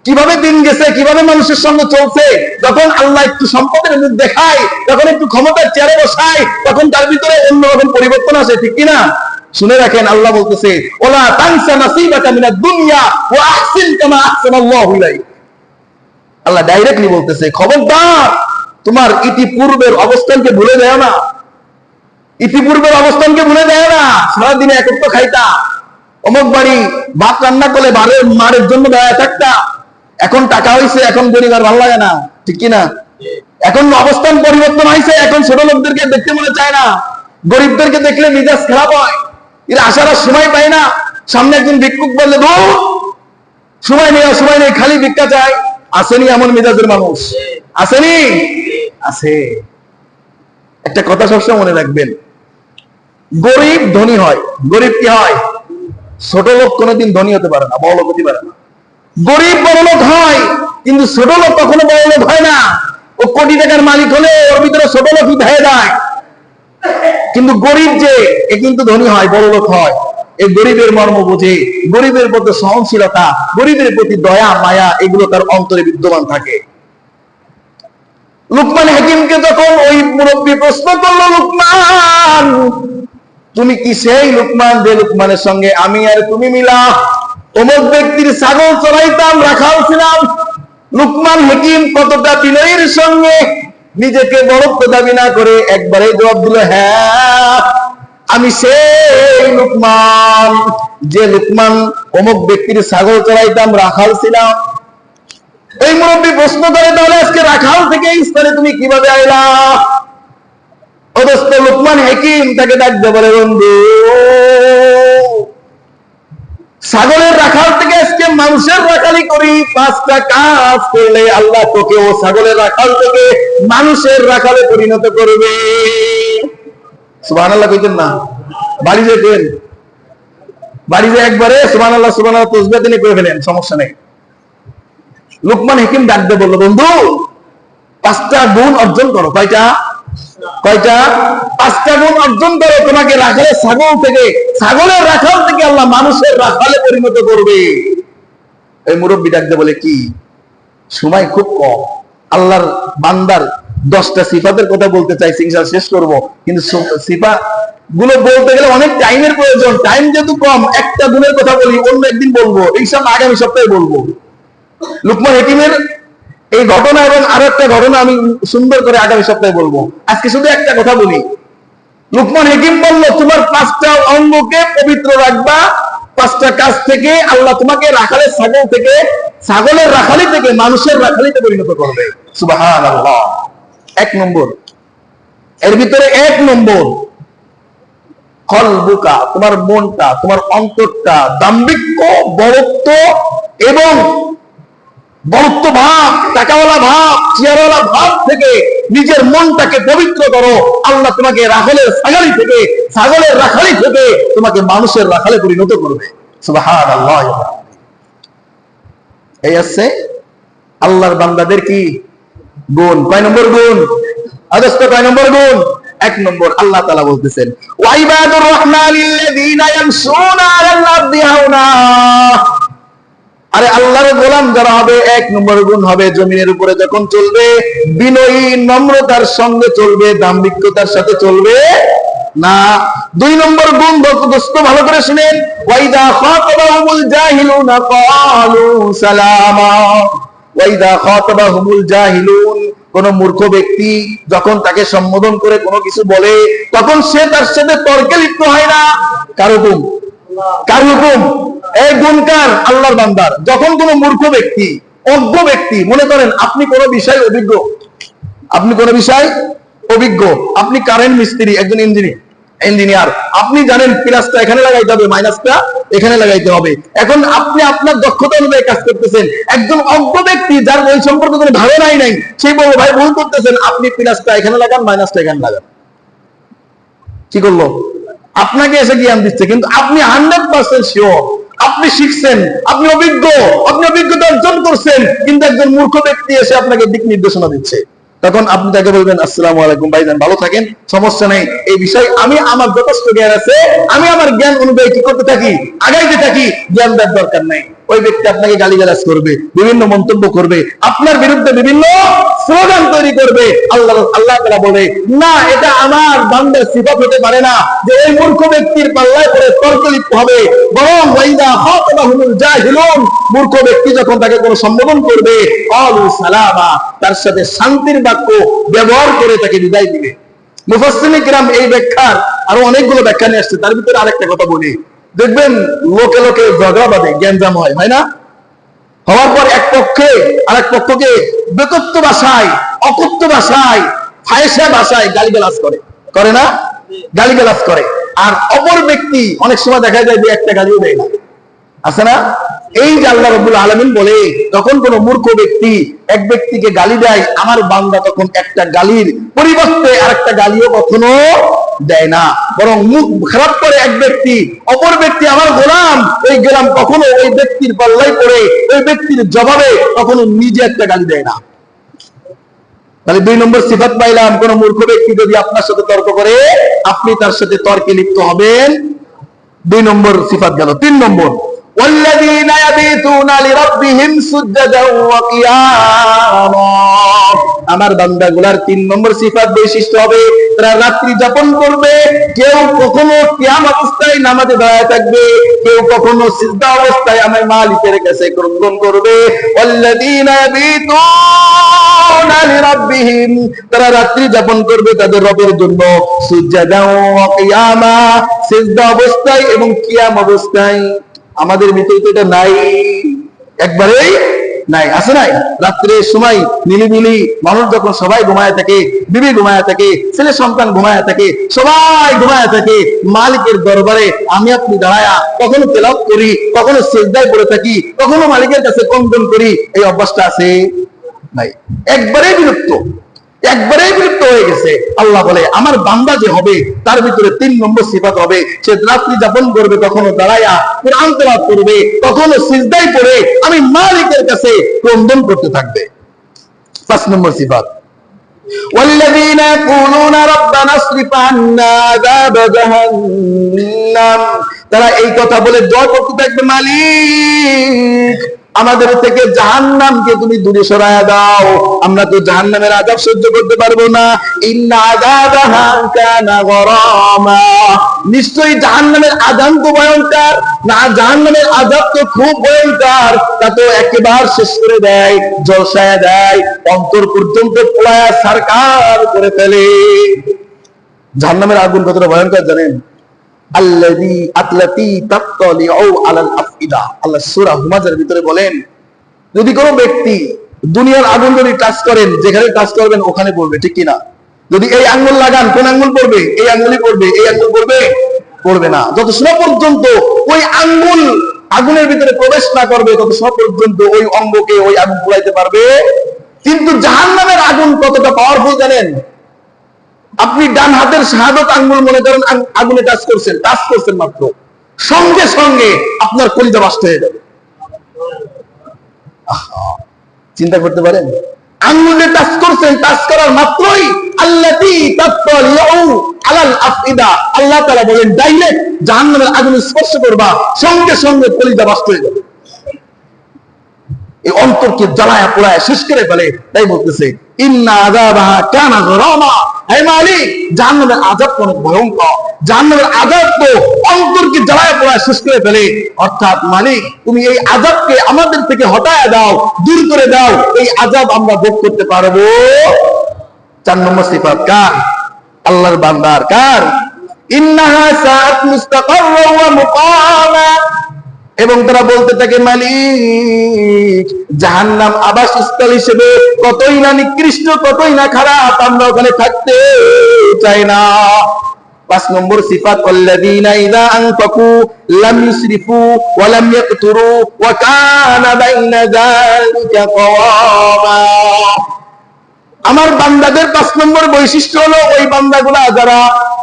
কিভাবে দিন গেছে, কিভাবে মানুষের সঙ্গে চলছে, যখন আল্লাহ একটু সম্পদের মুখ দেখায়, তখন একটু ক্ষমতার চেয়ারে বসায়, তখন তার ভিতরে অন্যরকম পরিবর্তন আসে। ঠিক কিনা? শুনে রাখেন, আল্লাহ বলতেছে ওলা তানসা নাসিবাকা মিনাদ দুনিয়া ওয়া আহসিন কামা আহসানাল্লাহু ইলাইক। আল্লাহ ডাইরেক্টলি বলতেছে, খবরদার তোমার ইতিপূর্বের অবস্থানকে ভুলে যাও না, ইতিপূর্বের অবস্থানকে ভুলে যায় না। সারাদিনে একত্র খাইতা, অমুক বাড়ি ভাত রান্না করলে মারের জন্য দাঁড়ায় থাকতা, এখন টাকা হয়েছে, এখন গরিব আর ভালো লাগে না, ঠিক কিনা? এখন অবস্থান পরিবর্তন হয়েছে, এখন ছোট লোকদেরকে দেখতে মনে চায় না, গরিবদেরকে দেখলে মিজাজ খারাপ হয়, এরা আসার সময় পায় না। সামনে একজন ভিক্ষুক বললে সময় নেই, খালি ভিক্ষা চায়। আসেনি এমন মেজাজের মানুষ? আসেনি? আছে। একটা কথা সবসময় মনে রাখবেন, গরিব ধনী হয়, গরিব কি হয়? ছোট লোক কোনোদিন ধনী হতে পারে না, বড় লোক হতে পারে না। গরিব বড় লোক হয়, কিন্তু ছোট লোক কখনো বড় লোক হয় না। ও কোটি টাকার মালিক হলে ওর ভিতরে ছোট লোকই হয়ে যায়, কিন্তু গরিব যে এ কিন্তু ধনী হয়, বড় লোক হয়। এই গরিবের মর্ম বোঝে, গরিবের প্রতি সহনশীলতা, গরিবের প্রতি দয়া মায়া, এগুলো তার অন্তরে বিদ্যমান থাকে। লুকমান হাকিমকে যখন ওই মুরব্বী প্রশ্ন করলো, লুকমান তুমি কি সেই লুকমান যে লুকমানের সঙ্গে আমি আর তুমি মিলা অমুক ব্যক্তির ছাগল চড়াইতাম, রাখাল ছিলাম? লুকমান হাকিম কতটা বিনয়ের সঙ্গে নিজেকে বড়ত্ব দাবি না করে একবারে জবাব দিল, হ্যাঁ আমি সেই লুকমান যে লুকমান অমুক ব্যক্তির ছাগল চড়াইতাম, রাখাল ছিলাম। এই মুরব্বী প্রশ্ন করে, তাহলে আজকে রাখাল থেকে এই স্থানে তুমি কিভাবে আইলা? অদস্ত লুকমান হাকিম তাকে ডাকতে বলে, বন্ধু ছাগলের রাখাল থেকে আজকে মানুষের রাখালি করি, 5টা কাজ করলে আল্লাহ তোকে ও ছাগলের রাখাল থেকে মানুষের রাখালে পরিণত করবে। সুবহানাল্লাহ কইতেন না? বাড়ি যেতেন, বাড়ি যে একবারে সুবহানাল্লাহ সুবহানাল্লাহ তাসবিহ তিনি করে ফেলেন, সমস্যা নেই। লুকমান হাকিম ডাকতে বলল, বন্ধু 5টা গুণ অর্জন করো। কয়টা? 5টা গুণ অর্জন করো, তোমাকে রাখালের ছাগল থেকে, ছাগলের রাখাল থেকে আল্লাহ মানুষের রাখালে পরিণত করবে। এই মুরব্বী ডাকতে বলে, কি সময় খুব কম, আল্লাহর বান্দার 10টা সিফাতের কথা বলতে চাইছি, ইনশাআল্লাহ শেষ করব, কিন্তু সিফাত গুলো বলতে গেলে অনেক টাইমের প্রয়োজন। টাইম যেহেতু কম, একটা গুণের কথা বলি, অন্য একদিন বলবো, ইনশাআল্লাহ আগামী সপ্তাহে বলবো। লুকমান হাকিমের এই ঘটনা এবং আরো একটা ঘটনা আমি সুন্দর করে আগামী সপ্তাহে বলবো। আজকে শুধু একটা কথা বলি। লুকমান হাকিম বলল, তোমার 5টা অঙ্গকে পবিত্র রাখবা, 5টা কাজ থেকে আল্লাহ তোমাকে রাখালের ছাগল থেকে, ছাগলের রাখালি থেকে মানুষের রাখালিতে পরিণত করবে। সুবহানাল্লাহ। 1 নম্বর, এর ভিতরে 1 নম্বর, কলবুকা, তোমার মনটা, তোমার অন্তরটা দাম্ভিক্য, বড়ত্ব এবং বড়ত্ব ভাব, টাকাওয়ালা ভাব, চেয়ারওয়ালা ভাব থেকে নিজের মনটাকে পবিত্র করো। আল্লাহ তোমাকে রাখালের ছাগলি থেকে, ছাগলের রাখালি থেকে তোমাকে মানুষের রাখালে পরিণত করবে। সুবহানাল্লাহ। এই আছে আল্লাহর বান্দাদের কি গুণ? কয় নম্বর গুণ? আদর্শ কয় নম্বর গুণ? 1 নম্বর। আল্লাহ তাআলা বলতেছেন, ওয়া ইবাদুর রহমানিল্লাযীনা ইয়ামশুনা আলাল আরদি হাওনা। আরে আল্লাহর গোলাম যারা হবে, 1 নম্বর গুণ হবে, জমিনের উপরে যখন চলবে বিনয়ী নম্রতার সঙ্গে চলবে, দাম্ভিকতার সাথে চলবে না। 2 নম্বর গুণ দোস্ত ভালো করে শুনেন, ওয়াইদা খাতাবাহুমুল জাহিলুনা ক্বালু সালামা। ওয়াইদা খাতাবাহুমুল জাহিলুন, কোন মূর্খ ব্যক্তি যখন তাকে সম্বোধন করে কোনো কিছু বলে, তখন সে তার সাথে তর্কে লিপ্ত হয় না। কার হুকুম? কার হুকুম? এই গুণকার আল্লাহর বান্দার। যখন কোন মূর্খ ব্যক্তি, অজ্ঞ ব্যক্তি, মনে করেন আপনি কোন বিষয় অভিজ্ঞ, আপনি কোন বিষয় অভিজ্ঞ, আপনি কারেন্ট মিস্ত্রি, একজন ইঞ্জিনিয়ার, আপনি জানেন প্লাসটা এখানে লাগাইতে হবে, মাইনাসটা এখানে লাগাইতে হবে। এখন আপনি আপনার দক্ষতা অনুযায়ী কাজ করতেছেন। একজন অজ্ঞ ব্যক্তি যার ওই সম্পর্কে কোনো ধারণাই নাই, সেই বলবো ভাই ভুল করতেছেন, আপনি প্লাসটা এখানে লাগান, মাইনাসটা এখানে লাগান। কি করলো? আপনাকে এসে জ্ঞান দিচ্ছে, কিন্তু আপনি 100% শিওর, আপনি শিখছেন, আপনি অভিজ্ঞ, আপনি অভিজ্ঞতা অর্জন করছেন, কিন্তু একজন মূর্খ ব্যক্তি এসে আপনাকে দিক নির্দেশনা দিচ্ছে। তখন আপনি তাকে বলবেন, আসসালামু আলাইকুম ভাইজান, ভালো থাকেন, সমস্যা নেই, এই বিষয়ে আমি আমার যথেষ্ট জ্ঞান আছে, আমি আমার জ্ঞান অনুযায়ী কি করতে থাকি, আগাইতে থাকি, জ্ঞান দেওয়ার দরকার নাই। ওই ব্যক্তি আপনাকে গালিগালাজ করবে, বিভিন্ন মন্তব্য করবে, আপনার বিরুদ্ধে বিভিন্ন স্লোগান তৈরি করবে। আল্লাহ তাআলা বলে না, এটা আমার বান্দার সিফাত হতে পারে না যে ওই মূর্খ ব্যক্তির পাল্লায় পড়ে তর্ক লিপ্ত হবে। বরং ওয়াইদা খাতাবাহুমুল জাহিলুন, মূর্খ ব্যক্তি যখন তাকে কোনো সম্বোধন করবে ক্বালু সালামা, তার সাথে শান্তির বাক্য ব্যবহার করে তাকে বিদায় দিবে। মুফাসসিরিনে কিরাম এই ব্যাখ্যার আরো অনেকগুলো ব্যাখ্যা নিয়ে আসছে। তার ভিতরে আরেকটা কথা বলি, দেখবেন লোকে লোকে ঝগড়া বাঁধে, গ্যাঞ্জাম হয়, হয় না? হওয়ার পর এক পক্ষে আরেক পক্ষকে বেকত্ব ভাষায়, অকথ্য ভাষায়, ফাহিশা ভাষায় গালিগালাজ করে, করে না? গালিগালাজ করে। আর অপর ব্যক্তি অনেক সময় দেখা যায় যে একটা গালিও দেয় না, আছে না? এই যে আল্লাহ রাব্বুল আলামিন বলে যখন কোন মূর্খ ব্যক্তি এক ব্যক্তিকে গালি দেয়, আমার বান্দা তখন একটা গালির পরিবর্তে আরেকটা গালিও কখনো দেয় না, বরং মুখ খারাপ করে এক ব্যক্তি, অপর ব্যক্তি আমার গোলাম, ওই গোলাম কখনো ওই ব্যক্তির পাল্লায় পড়ে ওই ব্যক্তির জবাবে কখনো নিজে একটা গালি দেয় না। তাহলে 2 নম্বর সিফাত পাইলাম, কোন মূর্খ ব্যক্তি যদি আপনার সাথে তর্ক করে আপনি তার সাথে তর্কে লিপ্ত হবেন। 2 নম্বর সিফাত গেল। 3 নম্বর, ওয়াল্লাযীনা ইয়াবিতুনা লিরাব্বিহিম সুজদান ওয়া কিয়ামা, আমার বান্দাগুলার 3 নম্বর সিফাত বৈশিষ্ট্য হবে তারা রাত্রি যাপন করবে। কেউ কখনো কিয়াম অবস্থায় নামাজে দাঁড়ায় থাকবে, কেউ কখনো সিজদা অবস্থায় আমার মালিকের কাছে ক্রন্দন করবে। ওয়াল্লাযীনা ইয়াবিতুনা লিরাব্বিহিম, তারা রাত্রি যাপন করবে তাদের রবের জন্য সুজদান ওয়া কিয়ামা, সিজদা অবস্থায় এবং কিয়াম অবস্থায়। আমাদের ভিতরে তো এটা নাই, একবারেই নাই, আছে নাই? রাত্রের সময় নিলিবিলি মানুষ যখন সবাই ঘুমায় থাকে, বিবি ঘুমায় থাকে, ছেলে সন্তান ঘুমায় থাকে, সবাই ঘুমায় থাকে, মালিকের দরবারে আমি আপনি দাঁড়ায়া কখনো তেলাওয়াত করি, কখনো সিজদায় পড়ে থাকি, কখনো মালিকের কাছে ক্রন্দন করি, এই অভ্যাসটা আছে নাই? একবারেই বিলুপ্ত, একবারেই বিলুপ্ত হয়ে গেছে। আল্লাহ বলে আমার বান্দা যে হবে তার ভিতরে 3 নম্বর সিফাত হবে, সে রাত্রি যাপন করবে, কখনো দাঁড়ায়া কুরআন তেলাওয়াত করবে, কখনো সিজদায় পড়ে আমি মালিকের কাছে ক্রন্দন করতে থাকবে। 5 নম্বর সিফাত, ওয়াল্লাযীনা ইয়াকুলুনা রাব্বানা আসরিফ আন্না আযাব জাহান্নাম, তারা এই কথা বলে দোয়া করতে থাকবে, মালিক আমাদের থেকে জাহান্নামকে তুমি দূরে সরায়া দাও, আমরা তো জাহান্নামের আযাব সহ্য করতে পারবো না। ইন্না আযাবাহা কানা গরামা, নিশ্চয়ই জাহান্নামের আযাব তো ভয়ঙ্কর না, জাহান্নামের আযাব তো খুব ভয়ঙ্কর, তা তো একেবারে শেষ করে দেয়, ঝলসায়া দেয়, অন্তর পর্যন্ত পোড়ায়া সারকার করে ফেলে। জাহান্নামের আগুন কতটা ভয়ঙ্কর জানেন? আল্লাযী আতলাতি তাত্তালিউ আলাল আফইদা, আল্লাহ সূরা হুমাযার ভিতরে বলেন যদি কোনো ব্যক্তি দুনিয়ার আগুন যদি টাচ করেন, যেখানে টাচ করবেন ওখানে পড়বে, ঠিক কি না? যদি এই আঙ্গুল লাগান, কোন আঙ্গুল পড়বে? এই আঙ্গুলই পড়বে, এই আঙ্গুল পড়বে? পড়বে না। যত সময় পর্যন্ত ওই আঙ্গুল আগুনের ভিতরে প্রবেশ না করবে তত সময় পর্যন্ত ওই অঙ্গকে ওই আগুন পোড়াইতে পারবে। কিন্তু জাহান্নামের আগুন কতটা পাওয়ারফুল জানেন? আপনি ডান হাতের শাহাদত আঙ্গুল মনে করেন আগুনে টাচ করছেন মাত্র, সঙ্গে সঙ্গে আপনার কলিজা বাস্ট হয়ে যাবে। চিন্তা করতে পারেন? আঙ্গুলে টাচ করছেন, টাচ করার মাত্রই আল্লাতী তাত্তালিউ আলাল আফইদা, আল্লাহ তাআলা বলেন ডাইরেক্ট জাহান্নামের আগুনে স্পর্শ করবা, সঙ্গে সঙ্গে কলিজা বাস্ট হয়ে যাবে, এই অন্তরকে জ্বালায়া পোড়ায়া শেষ করে ফেলে। তাই বলতেছে ইন্না আযাবাহা কানা গরামা, হে মালিক জাহান্নামের আযাব অনেক ভয়ঙ্কর, জাহান্নামের আযাব তো অন্তরকে জ্বালায়া পোড়ায়া শেষ করে ফেলে। অর্থাৎ মালিক তুমি এই আযাবকে আমাদের থেকে হটায়া দাও, দূর করে দাও, এই আযাব আমরা ভোগ করতে পারবো। 4 নম্বর সিফাত কার? আল্লাহর বান্দার। কার? ইন্নাহা সাআত মুস্তাকাররা ওয়া মুকামা, এবং তারা বলতে থাকে মালিক জাহান্নাম আবাসস্থল হিসেবে কতই না নিকৃষ্ট, কতই না খারাপ, আমরা ওখানে থাকতে চাই না। 5 নম্বর সিফাত আল্লাযীনা ইযা আনফাকু লাম ইউসরিফু ওয়া লাম ইয়াকতুরু ওয়া কানা বাইনা যালিকা কাওয়ামা, আমার বান্দাদের 5 নম্বর বৈশিষ্ট্য হলো ওই বান্দাগুলা যারা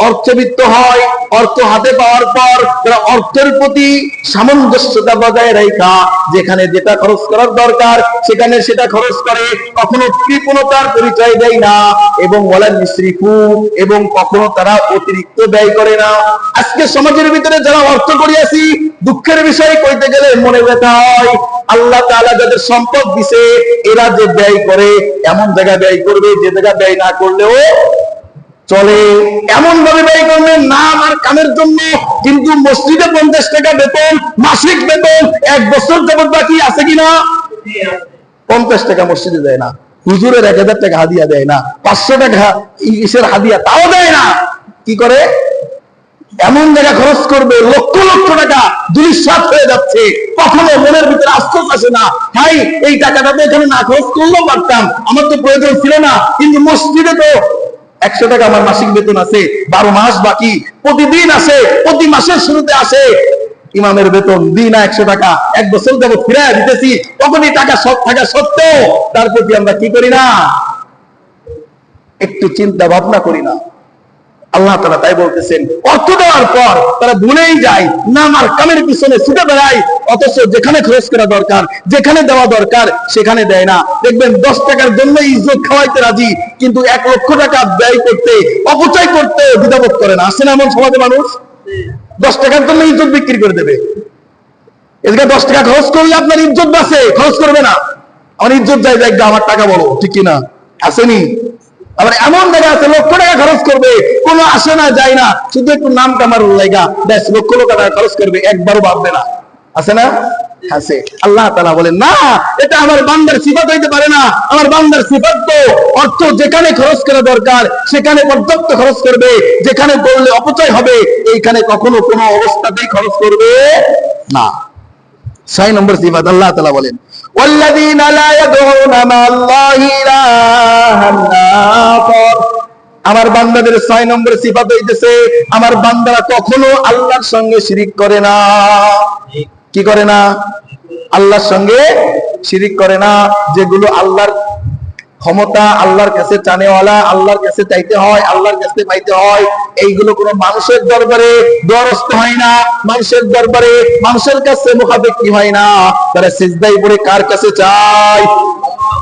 অর্থবিত্ত হয়, অর্থ হাতে পাওয়ার পর তারা অর্থের প্রতি সামঞ্জস্যতা বজায় রাখা, যেখানে যেটা খরচ করার দরকার সেখানে সেটা খরচ করে, কখনো কৃপণতার পরিচয় দেয় না, এবং ওয়ালা মিসরিফু, এবং কখনো তারা অতিরিক্ত ব্যয় করে না। আজকে সমাজের ভিতরে যারা অর্থ করিয়াছি, দুঃখের বিষয় কইতে গেলে মনে ব্যথা হয়। আল্লাহ তাআলা যাদের সম্পদ দিছে, এরা যে ব্যয় করে এমন জায়গায় ব্যয় করবে যে জায়গা ব্যয় না করলেও চলে, এমন ভাবে ব্যয় করবে না আমার কামের জন্য, কিন্তু মসজিদে 50 টাকা বেতন, মাসিক বেতন 1 বছর যাবত বাকি আছে কিনা? 50 টাকা মসজিদে দেয় না, হুজুরের 1000 টাকা হাদিয়া দেয় না, 500 টাকা ইসের হাদিয়া তাও দেয় না। কি করে? এমন জায়গা খরচ করবে লক্ষ লক্ষ টাকা, দুলিশাত হয়ে যাচ্ছে, কখনো মনের ভিতরে আফসোস আসে না, ভাই এই টাকাটা তো এখানে না খরচ করলেও পারতাম, আমার তো প্রয়োজন ছিল না, কিন্তু মসজিদে তো 100 টাকা আমার মাসিক বেতন আছে, 12 মাস বাকি, প্রতিদিন আসে, প্রতি মাসের শুরুতে আসে ইমামের বেতন, দিই না 100 টাকা, 1 বছর যাবত ফিরায় দিতেছি, তখনই টাকা সব থাকা সত্ত্বেও তার প্রতি আমরা কি করি না? একটু চিন্তা ভাবনা করি না। আল্লাহ তাআলা তাই বলতেছেন, অর্থ দেওয়ার পর তারা ভুলেই যায়, না আমার কামের পিছনে ছুটে বেড়ায়, অথচ যেখানে খরচ করা দরকার, যেখানে দেওয়া দরকার সেখানে দেয় না। দেখবেন 10 টাকার জন্য ইজ্জত খাওয়াইতে রাজি, কিন্তু 1 লক্ষ টাকা ব্যয় করতে, অপচয় করতে দ্বিধাবোধ করে না। আসে না এমন সমাজে মানুষ? 10 টাকার জন্য ইজ্জত বিক্রি করে দেবে। এদিকে 10 টাকা খরচ করলে আপনার ইজ্জত বাঁচে, খরচ করবে না। আমার ইজ্জত যায়, আমার টাকা বলো, ঠিক কিনা? আসেনি? আবার এমন জায়গা আছে লক্ষ টাকা খরচ করবে, কোনো আসে না যায় না, শুধু একটু নাম কামার লাগা ব্যাস লক্ষ লক্ষ টাকা খরচ করবে, একবারও ভাববে না। আছে না? আছে। আল্লাহ তাআলা বলেন না, এটা আমার বান্দার সিফাত হইতে পারে না। আমার বান্দার সিফাত তো অর্থ যেখানে খরচ করা দরকার সেখানে পর্যাপ্ত খরচ করবে, যেখানে করলে অপচয় হবে এইখানে কখনো কোনো অবস্থাতেই খরচ করবে না। 6 নম্বর সিফাত আল্লাহ তাআলা বলেন, والذين لا يدعون مع الله إلها آخر। আমার বান্দাদের 6 নম্বর সিফাত হইতেছে আমার বান্দারা কখনো আল্লাহর সঙ্গে শিরিক করে না। কি করে না? আল্লাহর সঙ্গে শিরিক করে না। যেগুলো আল্লাহর ক্ষমতা, আল্লাহর কাছে চানেওয়ালা, আল্লাহর কাছে চাইতে হয়, আল্লাহর কাছে পাইতে হয়, এইগুলো কোনো মানুষের দরবারে দ্বারস্থ হয় না, মানুষের দরবারে মানুষের কাছে মুখাপেক্ষী হয় না। তারা সিজদায় পড়ে কার কাছে চায়?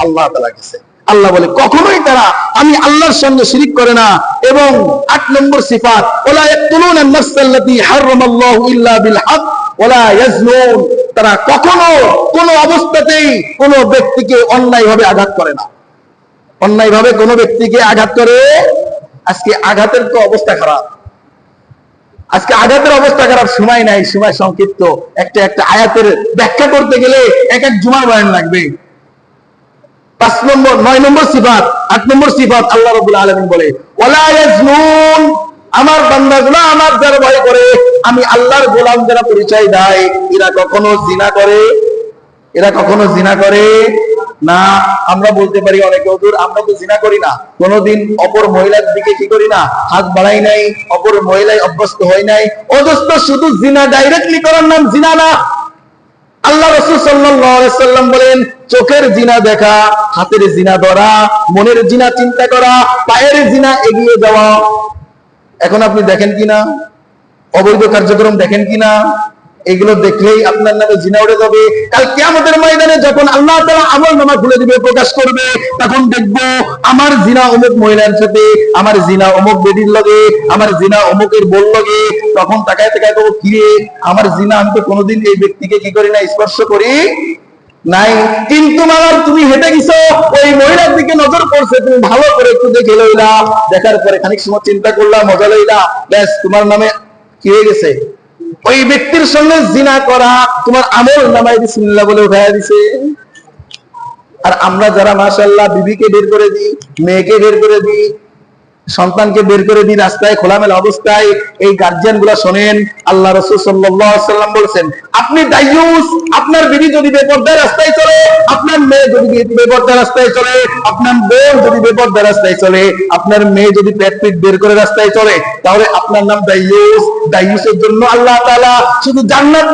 আল্লাহ তাআলার কাছে। আল্লাহ বলে কখনোই তারা আমি আল্লাহর সঙ্গে শিরিক করে না। এবং 8 নম্বর সিফাত, ওয়ালা ইয়াকতুলুনা আন-নাফসাল্লাতী হারামাল্লাহু ইল্লা বিল হক ওয়ালা ইয়াজনুন। তারা কখনো কোনো অবস্থাতেই কোনো ব্যক্তিকে অন্যায়ভাবে আঘাত করে না। অন্যায়ভাবে কোনো ব্যক্তিকে আঘাত করে? আজকে আঘাতের তো অবস্থা খারাপ। আজকে আঘাতের অবস্থা খারাপ, সময় নাই, সময় সংক্ষিপ্ত। একটা আয়াতের ব্যাখ্যা করতে গেলে এক জুমার বয়ান লাগবে। 9 নম্বর সিফাত, 8 নম্বর সিফাত আল্লাহ রাব্বুল আলামিন বলে ওয়ালা ইয়াজনুন। আমার বান্দাগুলো আমার যারা ভয় করে, আমি আল্লাহর গোলাম যারা পরিচয় দেয়, এরা কখনো জিনা করে? এরা কখনো জিনা করে না। আমরা বলতে পারি অনেকে, হুজুর আমরা তো জিনা করি না, কোনোদিন অপর মহিলার দিকে কি করি না, হাত বাড়াই নাই, অপর মহিলায় অভ্যস্ত হয় নাই। অথচ শুধু জিনা ডাইরেক্টলি করার নাম জিনা না। আল্লাহ রাসূল সাল্লাল্লাহু আলাইহি সাল্লাম বলেন, চোখের জিনা দেখা, হাতের জিনা ধরা, মনের জিনা চিন্তা করা, পায়ের জিনা এগিয়ে যাওয়া। এখন আপনি দেখেন কিনা অবৈধ কার্যক্রম? দেখেন কিনা? এগুলো দেখলেই আপনার নামে জিনা উঠে যাবে। কাল কিয়ামতের ময়দানে যখন আল্লাহ তাআলা আমলনামা খুলে দিবে, প্রকাশ করবে, তখন দেখবো আমার জিনা অমুক মহিলার সাথে, আমার জিনা অমুক বেডির লগে, আমার জিনা অমুকের বোন লগে। তখন তাকায় তাকায় তো কিরে, আমার জিনা আমি তো কোনোদিন এই ব্যক্তিকে কি করি না, স্পর্শ করি নাই। কিন্তু মামার তুমি হেঁটে গেছো, ওই মহিলার দিকে নজর পড়ছে, তুমি ভালো করে একটু দেখে লইলা, দেখার পরে খানিক সময় চিন্তা করলা, মজা লইলা, ব্যাস তোমার নামে কি হয়ে গেছে? ওই ব্যক্তির সঙ্গে জিনা করা তোমার আমল নামায় বিসমিল্লাহ বলে উঠাইয়া দিছে। আর আমরা যারা মাশাআল্লাহ বিবিকে বের করে দিই, মেয়েকে বের করে দিই, সন্তানকে বের করে দিই রাস্তায় খোলামেলা অবস্থায়, এই গার্জিয়ান গুলা শোনেন, আল্লাহ রাসূল সাল্লাল্লাহু আলাইহি ওয়াসাল্লাম বলেছেন, আপনি দায়ুস, আপনার বিবি যদি বেপরদা রাস্তায় চলে, আপনার মেয়ে যদি বেপরদা রাস্তায় চলে, আপনার বোন যদি বেপরদা রাস্তায় চলে, আপনার মেয়ে যদি পেট পিট বের করে রাস্তায় চলে, তাহলে আপনার নাম দায়ুস। দায়ুসের জন্য আল্লাহ তাআলা শুধু জান্নাত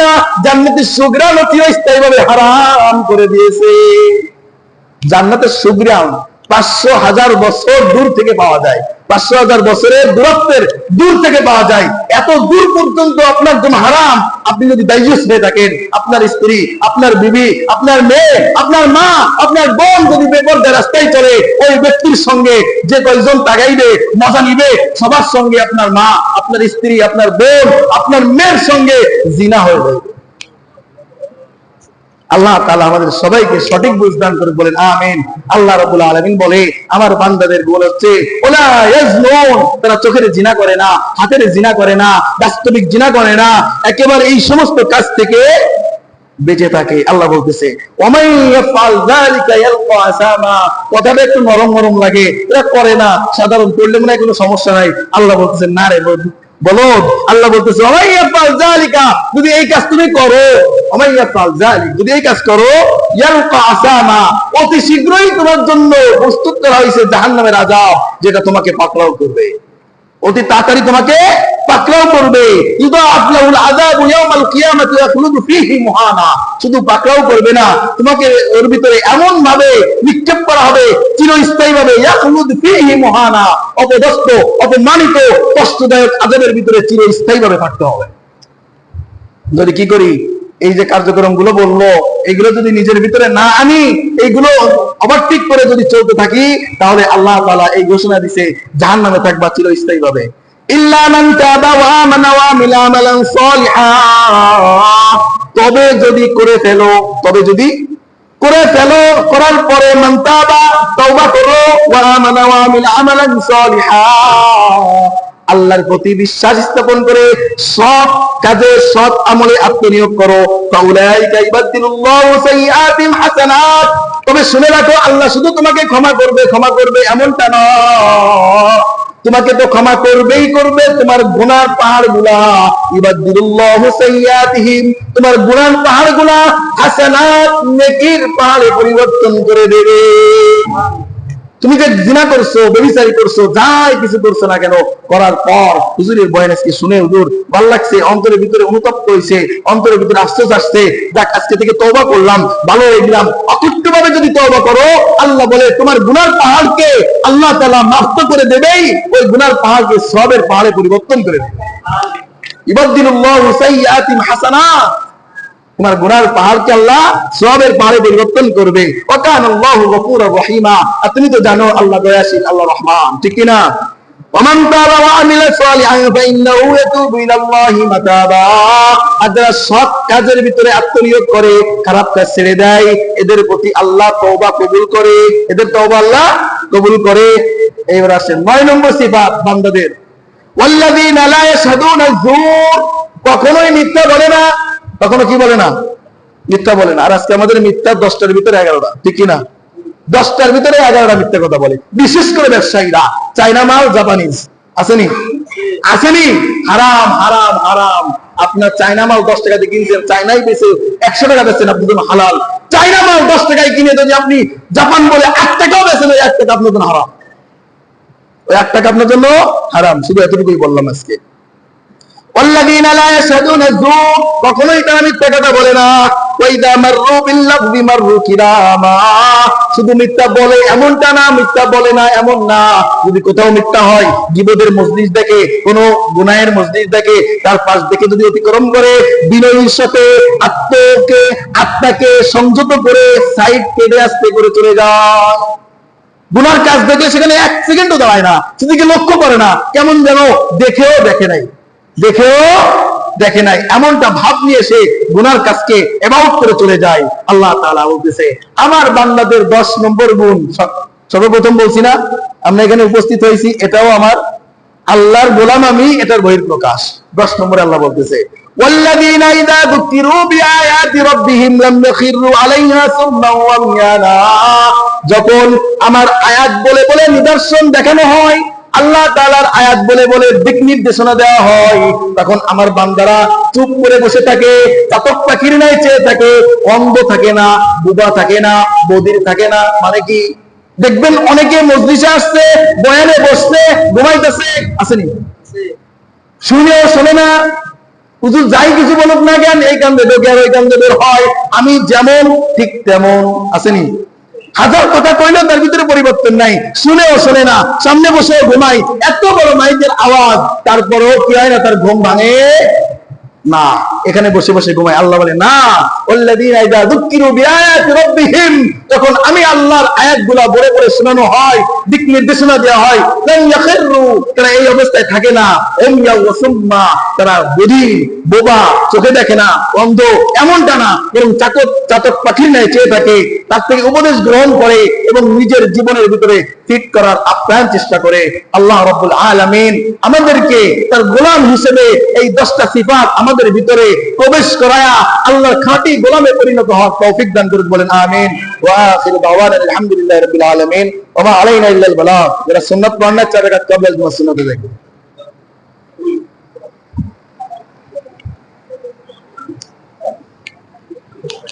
না, জান্নাতের সুগ্রাণও চিরস্থায়ীভাবে হারাম করে দিয়েছে। জান্নাতের সুগ্রাণ 500,000 বছর দূর থেকে পাওয়া যায়, 500,000 বছরের দূরত্বের দূর থেকে পাওয়া যায়। এত দূর পর্যন্ত আপনার জন্য হারাম। আপনি যদি দায়ুস হয়ে থাকেন, আপনার স্ত্রী, আপনার বিবি, আপনার মেয়ে, আপনার মা, আপনার বোন যদি বেপরদায় রাস্তায় চলে, ওই ব্যক্তির সঙ্গে যে কয়েকজন তাগাইবে, মজা নিবে, সবার সঙ্গে আপনার মা, আপনার স্ত্রী, আপনার বোন, আপনার মেয়ের সঙ্গে জিনা হয়ে যাবে। আল্লাহ তাআলা আমাদের সবাইকে সঠিক বুঝদান করে বলেন আমিন। আল্লাহ রাব্বুল আলামিন বলে আমার বান্দাদের গোল হচ্ছে ওলা ইয়াজনুন, তারা চোখের জিনা করে না, হাতের জিনা করে না, বাস্তবিক জিনা করে না, একেবারে এই সমস্ত কাজ থেকে বেঁচে থাকে। আল্লাহ বলতেছে ওমাই ইয়াফআল যালিকা ইয়ালকা আসামা, কথাটা একটু নরম নরম লাগে, এরা করে না, সাধারণ করলে মনে হয় কোনো সমস্যা নাই। আল্লাহ বলতেছে না রে বলো, আল্লাহ বলতেছে ওমাই ইয়াফআল যালিকা, যদি এই কাজ তুমি করো, ওমাই ইয়াফআল যালিক, যদি এই কাজ করো, ইয়ালকা আসামা, অতি শীঘ্রই তোমার জন্য প্রস্তুত করা হয়েছে জাহান্নামের আযাব, যেটা তোমাকে পাকড়াও করবে, অতি তাড়াতাড়ি তোমাকে পাকড়াও করবে। ইদাআফলাহুল আযাবু ইয়াউমাল কিয়ামাতি ইয়াখলুদু ফীহি মুহানা, শুধু পাকড়াও করবে না, তোমাকে ওর ভিতরে এমন ভাবে নিক্ষেপ করা হবে চিরস্থায়ী ভাবে, ইয়াখলুদু ফীহি মুহানা, অপদস্থ, অপমানিত, কষ্টদায়ক আযাবের ভিতরে চিরস্থায়ী ভাবে থাকতে হবে। যদি কি করি, এই যে কার্যক্রম গুলো বললো, এগুলো যদি নিজের ভিতরে না আনি, এইগুলো ওভারটেক করে যদি চলতে থাকি, তাহলে আল্লাহ তাআলা এই ঘোষণা দিছে জাহান্নামে থাকবা চিরস্থায়ী ভাবে। ইল্লা মান তাবা ওয়া আমানা ওয়া আমিলা আমালান সালিহা, তবে যদি করে ফেলো, তবে যদি করে ফেলো, করার পরে মান তাবা, তওবা করো, ওয়া আমানা ওয়া আমিলা আমালান সালিহা, আল্লাহর প্রতি বিশ্বাস স্থাপন করে সৎ কাজে, সৎ আমলে আত্মনিয়োগ করো, ফাউলাইকা ইবাদদিলুল্লাহু সাইয়্যাতিহিম হাসানাত, তবে শুনে রাখো আল্লাহ শুধু তোমাকে ক্ষমা করবে এমনটা নয়, তোমাকে তো ক্ষমা করবেই করবে, তোমার গুনার পাহাড়গুলা, ইবাদদিলুল্লাহু সাইয়্যাতিহিম, তোমার গুনার পাহাড়গুলা হাসানাত, নেকির পাহাড়ে পরিবর্তন করে দেবে। তুমি যে জিনা করছো, ব্যভিচারী করছো, যাই কিছু করছো না কেন, করার পর হুজুরের বয়ান আজকে শুনে হুজুর ভালো লাগছে, অন্তরের ভিতরে অনুতপ্ত হয়েছে, অন্তরের ভিতরে আফসোস আসছে, যাক আজকে থেকে তওবা করলাম, ভালো হয়ে গেলাম। অকৃত্য ভাবে যদি তওবা করো, আল্লাহ বলে তোমার গুনার পাহাড়কে আল্লাহ তাআলা মাফ করে দেবেই, ওই গুনার পাহাড়কে সওয়াবের পাহাড়ে পরিবর্তন করে দেবে। ইবাদদিলুল্লাহু সাইয়্যাতিহিম হাসানাত, তোমার গুনার পাহাড়কে আল্লাহ সওয়াবের পাহাড়ে পরিবর্তন করবে। ওয়া কানাল্লাহু গফুরুর রহিমা, আর তুমি তো জানো আল্লাহ দয়াশীল, আল্লাহ রহমান, ঠিক কি না? ওয়ামান তাবা ওয়া আমিলা সালিহান ফাইন্নাহু ইয়াতুবু ইলাল্লাহি মাতাবা, আর যারা সৎ কাজের ভিতরে আত্মনিয়োগ করে, খারাপ কাজ ছেড়ে দেয়, এদের প্রতি আল্লাহ তওবা কবুল করে, এদের তওবা আল্লাহ কবুল করে। এবার আসেন 9 নম্বর সিফাত বান্দাদের, ওয়াল্লাযীনা লা ইয়াশহাদুনা যুর, কখনোই মিথ্যা বলে না, কখনো কি বলে না, মিথ্যা বলে না। আর আজকে আমাদের মিথ্যা 10টার ভিতরে 11টা, ঠিক কি না? 10টার ভিতরে 11টা মিথ্যা কথা বলে, বিশেষ করে ব্যবসায়ীরা। চাইনা মাল, জাপানিজ আসেনি, আসেনি, হারাম হারাম হারাম। আপনার চাইনা মাল 10 টাকা দিয়ে কিনছেন, চাইনাই বেশি 100 টাকা বেচছেন, আপনার জন্য হালাল। চাইনা মাল 10 টাকায় কিনে যদি আপনি জাপান বলে 1 টাকাও বেচেন, ওই 1 টাকা আপনার জন্য হারাম, ওই 1 টাকা আপনার জন্য হারাম। শুধু এতটুকুই বললাম আজকে। ওয়াল্লাযীনা লা ইয়াশহাদুনা যুর, কখনোই তারা মিথ্যা কথা বলে না। ওয়া ইযা মাররু বিল-লাগবি মাররু কিরামা, শুধু মিথ্যা বলে এমনটা না, মিথ্যা বলে না এমন না। যদি কোথাও মিথ্যা হয়, গীবতের মজলিস দেখে, কোন গুনাহের মজলিস দেখে, তার পাশ দেখে যদি অতিক্রম করে, বিনয়ের সাথে আত্মাকে সংযত করে সাইড কেটে আস্তে করে চলে যায়। গুনার কাজ দেখে সেখানে 1 সেকেন্ডও দাঁড়ায় না, সেদিকে লক্ষ্য করে না, কেমন যেন দেখেও দেখে নাই, এমনটা ভাব নিয়ে সে গুনার কাজকে এবাউট করে চলে যায়। আল্লাহ তাআলা বলতেছে আমার বান্দাদের 10 নম্বর গুণ, সর্বপ্রথম বলছি না, আমরা এখানে উপস্থিত হয়েছি, এটাও আমার আল্লাহর গোলাম, আমি এটার বহিঃপ্রকাশ। 10 নম্বরে আল্লাহ বলতেছে ওয়াল্লাযীনা ইযা যুকিরু বিআয়াতি রাব্বিহিম লাম ইয়াখিরু আলাইহা সুম্মান ওয়া মিয়ানা, যখন আমার আয়াত বলে বলে নিদর্শন দেখানো হয়, আল্লাহ তাআলার আয়াত বলে বলে দিক নির্দেশনা দেওয়া হয়, তখন আমার বান্দারা চুপ করে বসে থাকে, চাতক পাখির ন্যায় চেয়ে থাকে, অন্ধ থাকে না, বোবা থাকে না, বধির থাকে না। মানে কি, দেখবেন অনেকে মজলিসে আসছে, বয়ানে বসছে, ঘুমাইতেছে, আসেনি, শুনেও শোনে না, হুজুর যাই কিছু বলুক না কেন, এই কান্দে ঢোকে আর ওই কান্দে বের হয়, আমি যেমন ঠিক তেমন, আসেনি, হাজার কথা কইলেও তার ভিতরে পরিবর্তন নাই, শুনেও শোনে না, সামনে বসেও ঘুমাই, এত বড় মাইকের আওয়াজ, তারপরেও কি হয় না, তার ঘুম ভাঙে না, এখানে বসে বসে ঘুমায়। আল্লাহ বলে না, আল্লাযীনা ইযা যুক্কিরু বিআয়াতি রাব্বিহিম, যখন আমি আল্লাহর আয়াতগুলা বলে বলে শোনানো হয়, দিক নির্দেশনা দেওয়া হয়, লাম ইয়াখিরু, তারা এই অবস্থায় থাকে না, উমিয়া ওয়া সুম্মা, তারা বধির, বোবা, চোখে দেখে না, অন্ধ, এমনটা না, বরং চাতক পাখির ন্যায় চেয়ে থাকে, তার থেকে উপদেশ গ্রহণ করে এবং নিজের জীবনের ভিতরে ফিট করার আপ্রাণ চেষ্টা করে। আল্লাহ রাব্বুল আলামিন আমাদেরকে তার গোলাম হিসেবে এই 10টা সিফাত আমাদের ভিতরে প্রবেশ করায়া আল্লাহর খাঁটি গোলামে পরিণত হওয়ার তৌফিক দান করুন, বলেন আমিন। ওয়া আখিরু দাওয়ানা আলহামদুলিল্লাহি রাব্বিল আলামিন ওয়া মা আলাইনা ইল্লাল বালাগ। যারা সুন্নাত পড়না 4 রাকাত ক্বাবলা সুন্নাত দেখো।